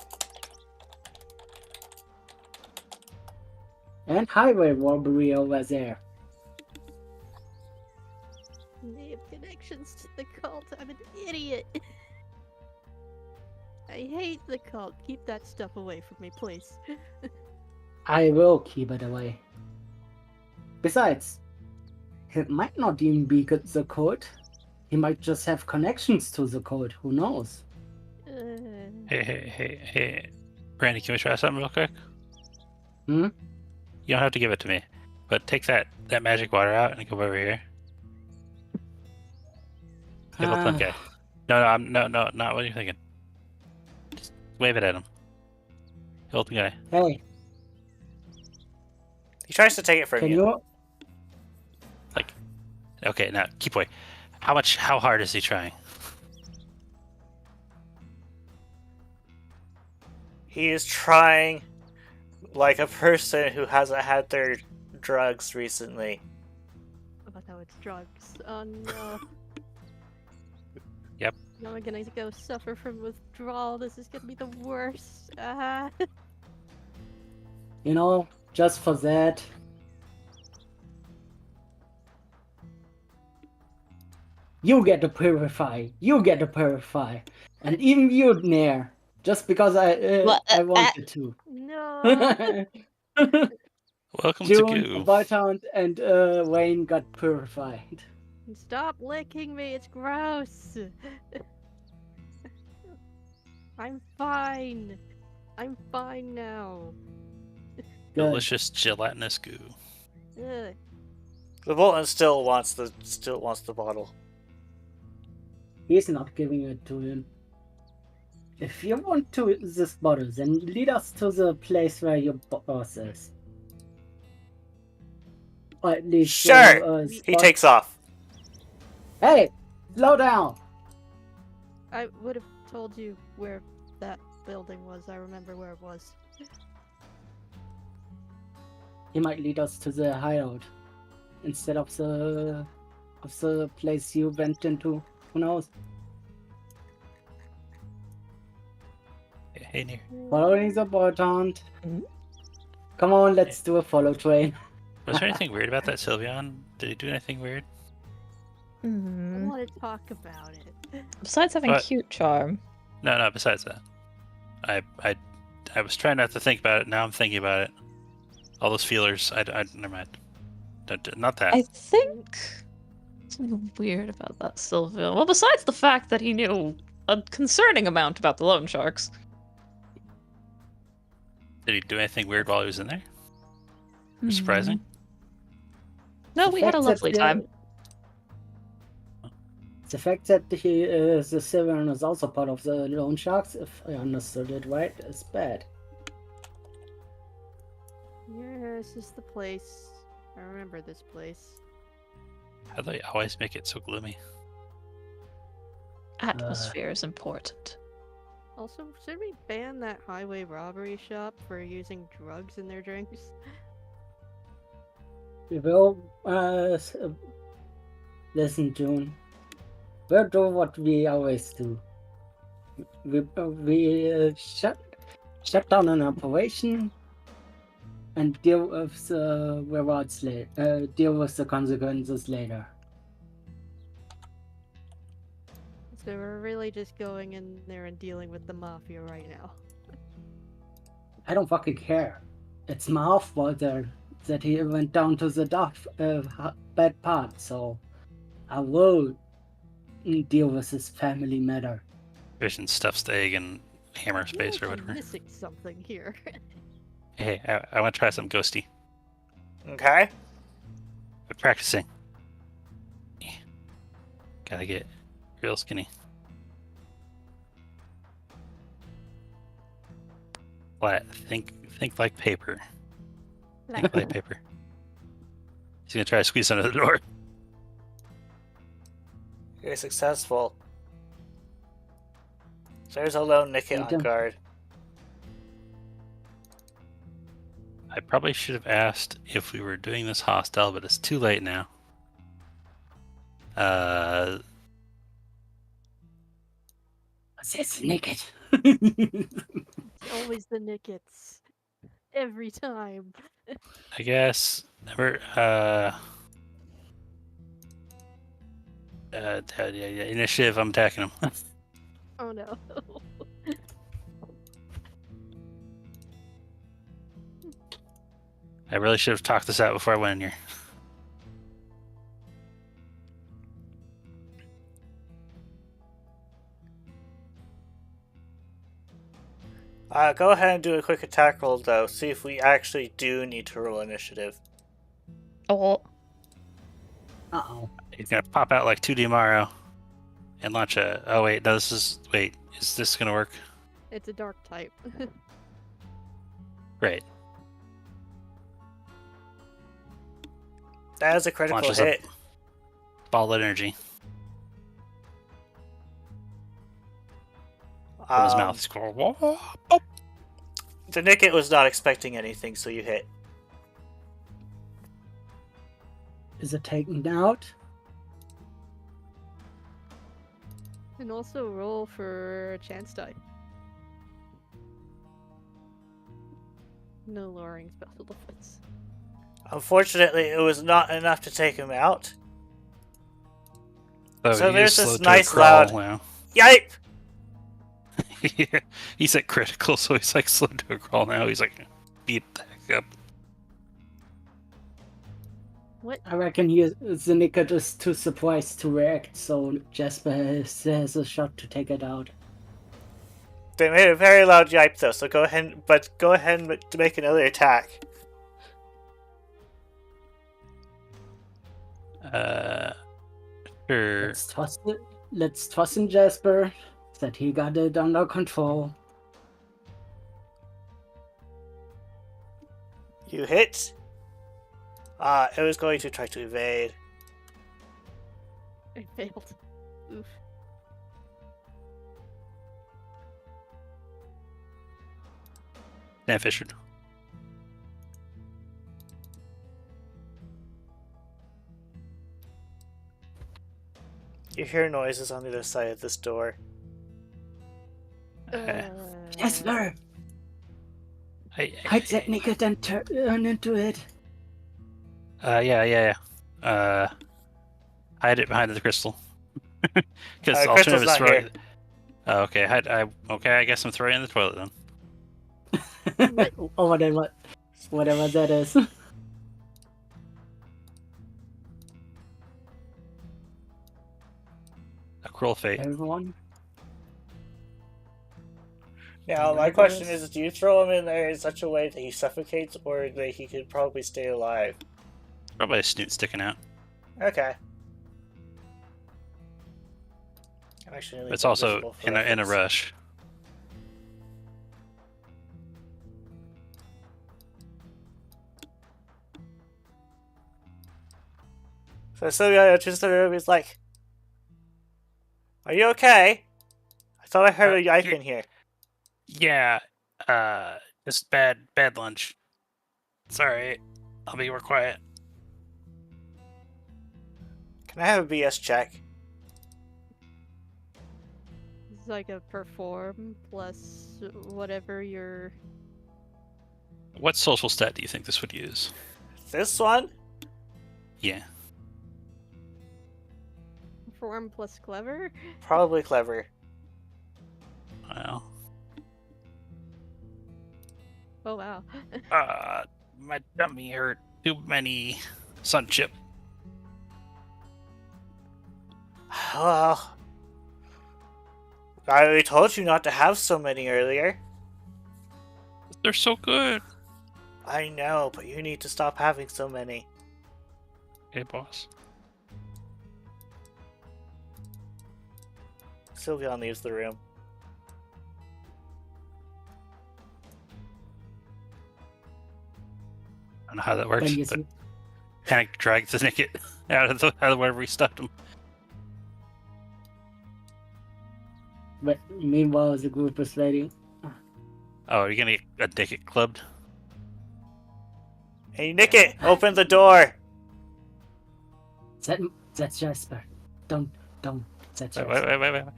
And highway robbery over there. They have connections to the cult. I'm an idiot. I hate the cult. Keep that stuff away from me, please. I will keep it away. Besides, it might not even be the code. He might just have connections to the code. Who knows? Hey. Brandy, can we try something real quick? Hmm? You don't have to give it to me, but take that magic water out and come over here. Hey, look, okay. No, not what you're thinking. Just wave it at him. The old guy. Hey, He tries to take it from can you. you? Okay, now keep away. How hard is he trying? He is trying like a person who hasn't had their drugs recently. Oh no, it's drugs. Oh no. Yep. Now I'm gonna go suffer from withdrawal. This is gonna be the worst. You know, just for that. You get to purify. You get to purify. And even you, Nair. Just because I wanted to. No. Welcome to June, Goo. Whitehound, and Wayne got purified. Stop licking me. It's gross. I'm fine. I'm fine now. Good. Delicious gelatinous goo. Ugh. The Bolton still wants the bottle. He's not giving it to him. If you want to this bottle, then lead us to the place where your boss is. Or at least Sure. He spot- takes off. Hey, slow down. I would have told you where that building was. I remember where it was. He might lead us to the hideout instead of the place you went into. Who knows? Hey, Near. Following is important. Mhm. Come on, let's do a follow train. Was there anything weird about that Sylveon? Did he do anything weird? I Hmm. want to talk about it. Besides having But- cute charm. No. Besides that, I was trying not to think about it. Now I'm thinking about it. All those feelers. I never mind. Not that. I think something weird about that Sylveon. Well, besides the fact that he knew a concerning amount about the loan sharks. Did he do anything weird while he was in there? Surprising. No, we had a The fact that lovely time. The fact that the Sylveon is also part of the loan sharks, if I understood it right, is bad. Yes, this is the place. I remember this place. How do they always make it so gloomy? Atmosphere is important. Also, should we ban that highway robbery shop for using drugs in their drinks? We will listen, June. We'll do what we always do. We shut down an operation and deal with the rewards later. Deal with the consequences later. So we're really just going in there and dealing with the mafia right now. I don't fucking care. It's my fault that he went down to the bad part, so I will deal with this family matter. Vision stuffs the egg in hammer I feel space like or I'm whatever. missing something here. Hey, I want to try some ghosty. Okay. We're practicing. Gotta get real skinny. Flat. Think like paper. Think like paper. He's gonna try to squeeze under the door. You're successful. There's a lone Nickit You on do. guard. I probably should have asked if we were doing this hostile, but it's too late now. That's naked. It's always the Nickets. Every time. I guess we're initiative. I'm attacking him. Oh no. I really should have talked this out before I went in here. Go ahead and do a quick attack roll, though. See if we actually do need to roll initiative. Oh, Uh-oh. He's gonna pop out like 2D Mario and launch a. Oh wait, no, this is. Wait, is this gonna work? It's a dark type. Great. That is a critical Launches a hit. ball of energy from his mouth. He's going, "Whoa." The Nickit was not expecting anything, so you hit. Is it taken out? And also roll for chance die. No lowering special defense. Unfortunately, it was not enough to take him out. So you there's just this slowed to a nice crawl loud- now. Yipe! Yeah, he's at critical, so he's like slowed to a crawl now. He's like, beat the heck up. What? I reckon the Nickit is too surprised to react, so Jasper has a shot to take it out. They made a very loud yipe, though, so go ahead and make another attack. Sure. Let's toss in Jasper. That he got it under control. You hit. It was going to try to evade. I failed. Oof. Dan Fisher. You hear noises on the other side of this door. Uh, Yes! Jasper! Hide that naked and turn into it. Yeah. Hide it behind the crystal. Because Crystal's alternative is not throwing. here. Okay, I guess I'm throwing it in the toilet then. Or whatever that is. A cruel fate. Everyone. Now, my question is, do you throw him in there in such a way that he suffocates, or that he could probably stay alive? Probably a snoot sticking out. Okay. Actually, It's also in a rush. So Sylvia enters the room. He's like, "Are you okay? I thought I heard a yipe in here." Yeah, just bad lunch. Sorry, I'll be more quiet. Can I have a BS check? It's like a perform plus whatever your. What social stat do you think this would use? This one? Yeah. Perform plus clever? Probably clever. Well, Oh wow. my tummy hurt. Too many sun chip. Well, I already told you not to have so many earlier. They're so good. I know, but you need to stop having so many. Okay, boss. Sylveon leaves the room. I don't know how that works, When you but see- Panic drags the Nicket out of wherever we stuffed him. But meanwhile, the group is waiting. Oh, are you gonna get a Nicket clubbed? Hey, Nicket, open the door! That's Jasper. Don't. That's Wait. Jasper.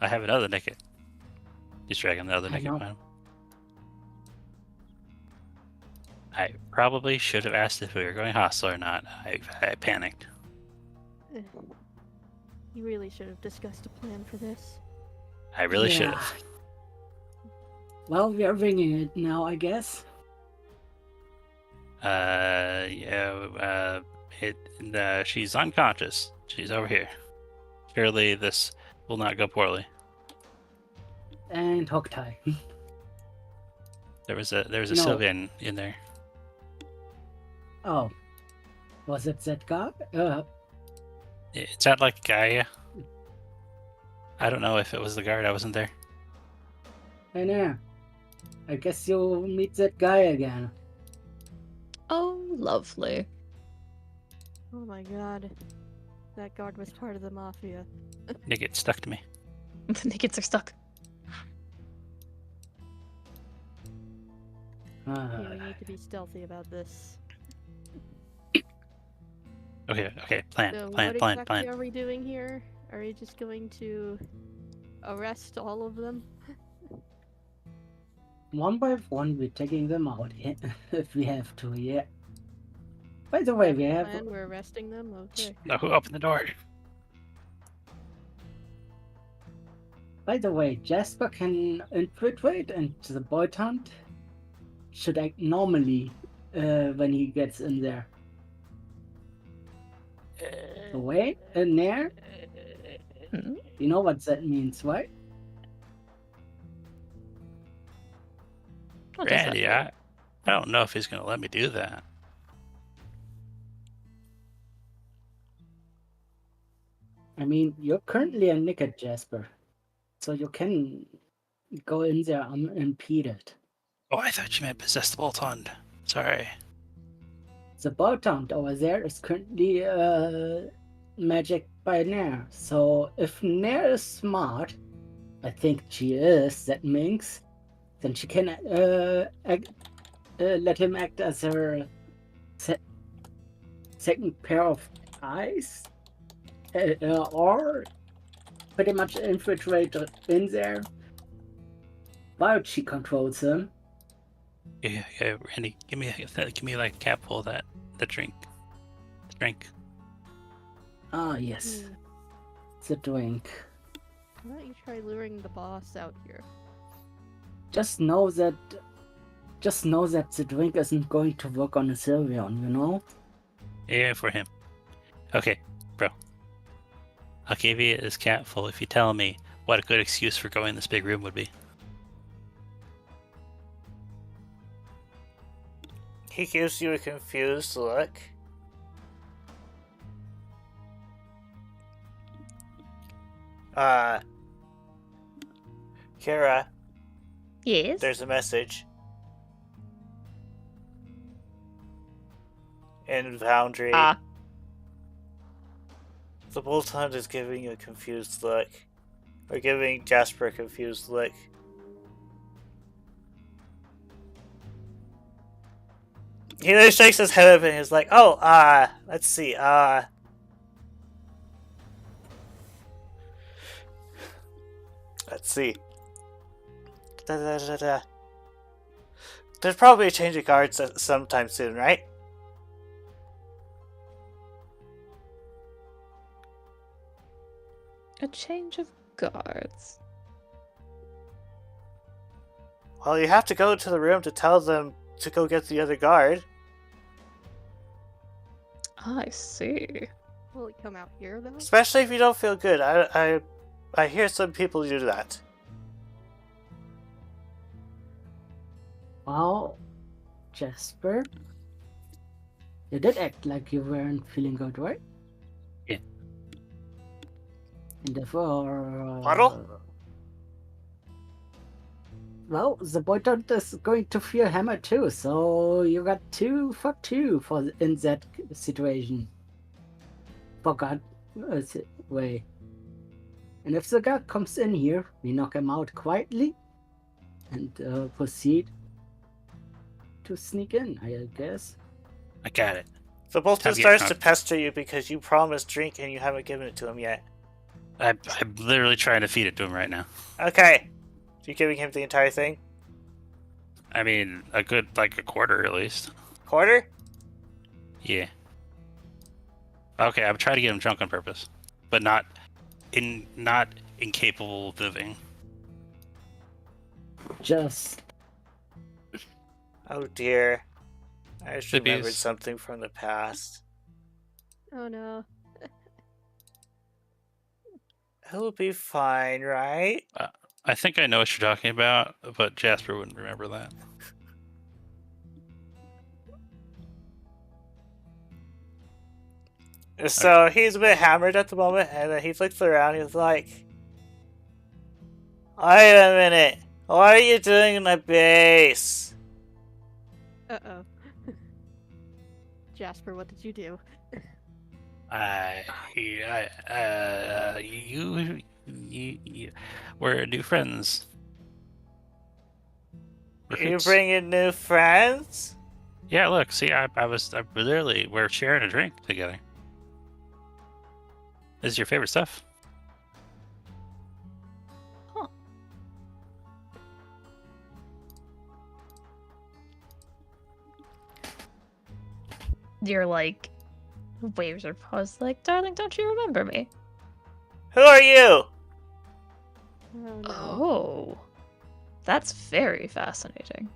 I have another Nicket. He's dragging the other I Nicket know. behind him. I probably should have asked if we were going hostile or not. I panicked. You really should have discussed a plan for this. I really should Yeah. have. Well, we are winging it now, I guess. She's unconscious. She's over here. Surely this will not go poorly. And hook tie. There was a No. Sylveon in there. Oh. Was it that guy? It sounded like Gaia. I don't know if it was the guard. I wasn't there. I know. I guess you'll meet that guy again. Oh, lovely. Oh my god. That guard was part of the mafia. Nicket stuck to me. The Nickets are stuck. Okay, we need to be stealthy about this. Okay. Plan. So what Plan. exactly are we doing here? Are we just going to arrest all of them? One by one, we're taking them out if we have to, yeah. By the way, we have... And we're arresting them? Okay. No, who opened the door? By the way, Jasper can infiltrate and the boy hunt should act normally when he gets in there. Away? In there? Hmm? You know what that means, right? What does that Randy, mean? I don't know if he's gonna let me do that. I mean, you're currently a Nicket, Jasper. So you can go in there unimpeded. Oh, I thought you meant possess the bolt on. Sorry. The Bolt-Hound over there is currently magic by Nair. So if Nair is smart, I think she is, that Minx, then she can let him act as her second pair of eyes. Or pretty much infiltrate in there. While she controls him. Yeah, Randy, give me like a cap full of that drink. The drink. Ah, yes. Hmm. It's a drink. Why don't you try luring the boss out here? Just know that the drink isn't going to work on a Sylveon, you know? Yeah, for him. Okay, bro. I'll give you this cap full if you tell me what a good excuse for going in this big room would be. He gives you a confused look. Kara, Yes. there's a message. In Foundry. Ah. The Bolt Hunt is giving you a confused look. Or giving Jasper a confused look. He then shakes his head up and he's like, oh, let's see, let's see. There's probably a change of guards sometime soon, right? A change of guards. Well, you have to go to the room to tell them to go get the other guard. I see. Will it come out here though? Especially if you don't feel good. I hear some people do that. Well, Jasper, you did act like you weren't feeling good, right? Yeah. And therefore... Puddle? Well, the Boyton is going to fear Hammer too, so you got 2 for 2 in that situation. For God way. And if the guard comes in here, we knock him out quietly and proceed to sneak in, I guess. I got it. The Bolton Have you starts not- to pester you because you promised drink and you haven't given it to him yet. I'm literally trying to feed it to him right now. Okay. You giving him the entire thing? I mean, a good, like, a quarter at least. Quarter? Yeah. Okay, I'm trying to get him drunk on purpose. But not incapable of living. Just Oh dear. I just Could be remembered s- something from the past. Oh no. He'll be fine, right? I think I know what you're talking about, but Jasper wouldn't remember that. So he's a bit hammered at the moment, and then he looks around. He's like, "Wait a minute! What are you doing in my base?" Uh-oh. Jasper, what did you do? You we're new friends. You Recruits. bringing new friends? Yeah, look, see, we're sharing a drink together. This is your favorite stuff. You're like, waves are paused, like, darling, don't you remember me? Who are you? Oh no. Oh, that's very fascinating.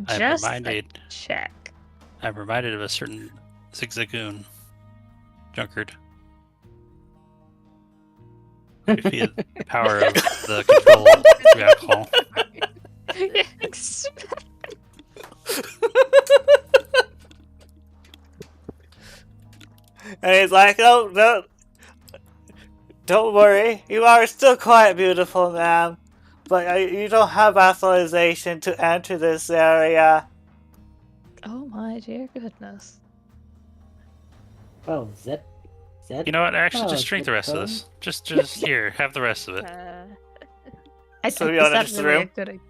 I'm Just reminded. a check. I'm reminded of a certain zigzagoon drunkard. You feel the power of the control through alcohol. And he's like, "Oh no, don't worry. You are still quite beautiful, ma'am, but you don't have authorization to enter this area." Oh my dear goodness. oh, that You know what? Actually, Oh, just drink the good rest of call. this. Just here, have the rest of it. So Is we all that enter the really a room? good idea?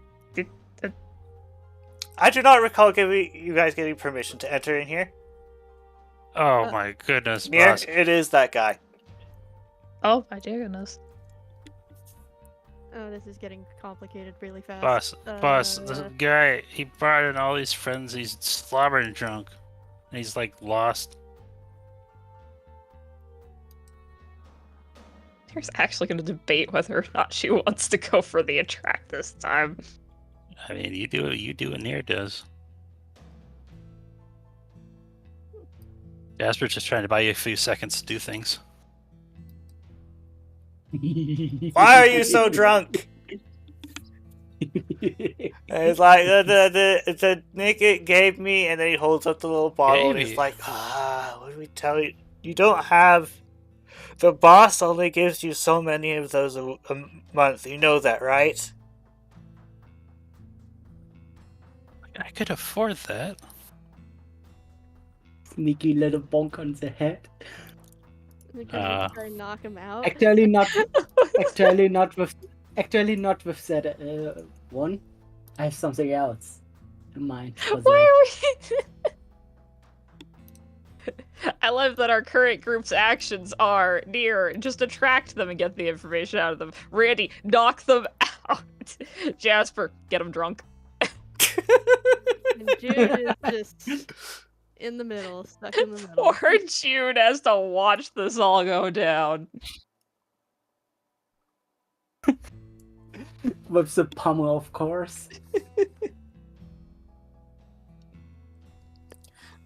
I do not recall you guys getting permission to enter in here. Oh my goodness, Near, boss. it is that guy. Oh my dear goodness. Oh, this is getting complicated really fast. Boss, the guy, he brought in all these friends, he's slobbering drunk. And he's like lost. Here's actually going to debate whether or not she wants to go for the attract this time. I mean, you do what Nier does. Jasper's just trying to buy you a few seconds to do things. Why are you so drunk? It's like the Nick gave me, and then he holds up the little bottle, and he's Gave? like, what do we tell you? You don't have. The boss only gives you so many of those a month. You know that, right? I could afford that. Sneaky little bonk on the head. Because try and knock him out. Actually not with that one. I have something else in mind. For Why that. are we... I love that our current group's actions are Nier, just attract them and get the information out of them. Randy, knock them out. Jasper, get them drunk. And Jude is just in the middle, stuck in the middle. Poor Jude has to watch this all go down. With the pummel, of course.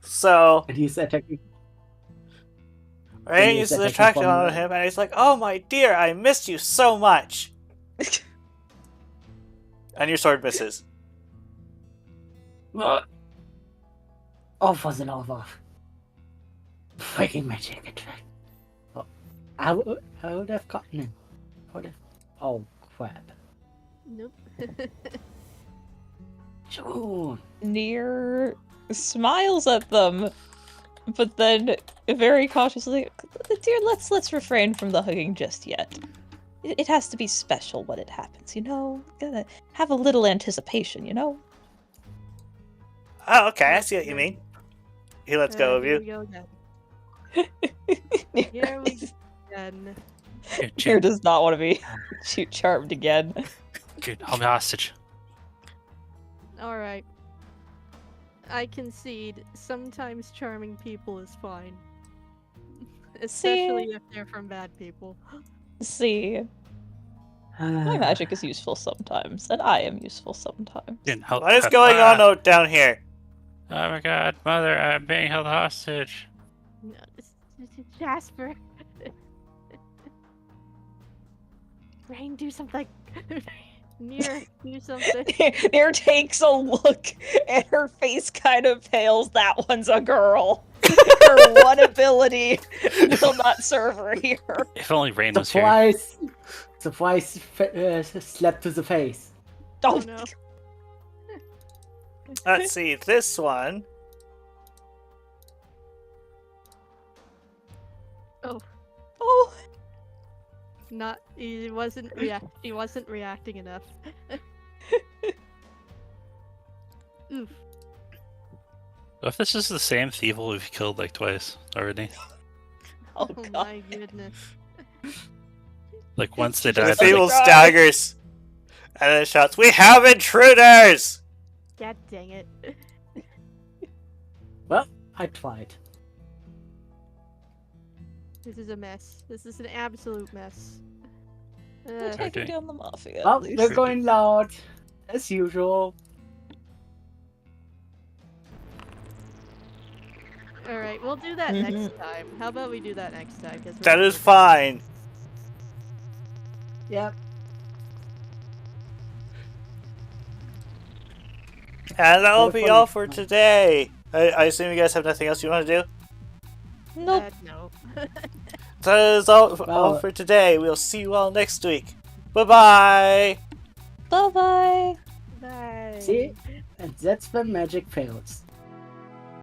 So, And he's attacking. right, He he's is attacking attracted from on the- him, and he's like, "Oh my dear, I missed you so much." And your sword misses. Oh, for the love of freaking magic attract. Oh, I would have gotten him. Oh crap. Nope. June. Nier smiles at them, but then very cautiously, dear, let's refrain from the hugging just yet. It has to be special when it happens, you know? Gotta have a little anticipation, you know? Oh, okay, I see what you mean. He lets go of Here you. we go again. Here we go again. Nier does not want to be charmed again. Good, hold me hostage. Alright. I concede, sometimes charming people is fine. Especially if they're from bad people. See, my magic is useful sometimes, and I am useful sometimes. What is going on out down here? Oh my god, mother, I'm being held hostage. No, it's Jasper. Rain, do something. Nier, do something. Nier takes a look, and her face kind of pales. That one's a girl. Her one ability will not serve her here. If only Rain was here. Surprise slap to the face. Oh no. Let's see, this one. Oh, Not he wasn't reacting enough. Oof. If this is the same Thievul we've killed like twice already. oh Oh god. my goodness. Like once they The died. Feeble God. staggers. And then shouts, "We have intruders!" God dang it. Well, I tried. This is a mess. This is an absolute mess. We're Uh, taking down the mafia. Well, at least. they're going loud, as usual. Alright, we'll do that next time. How about we do that next time? 'Cause we're That not is gonna- fine. Yep. And that will What a be funny all for time. today. I assume you guys have nothing else you want to do? Nope. No. That is all Well- for today. We'll see you all next week. Bye-bye! Bye bye. Bye. See? And that's when magic fails.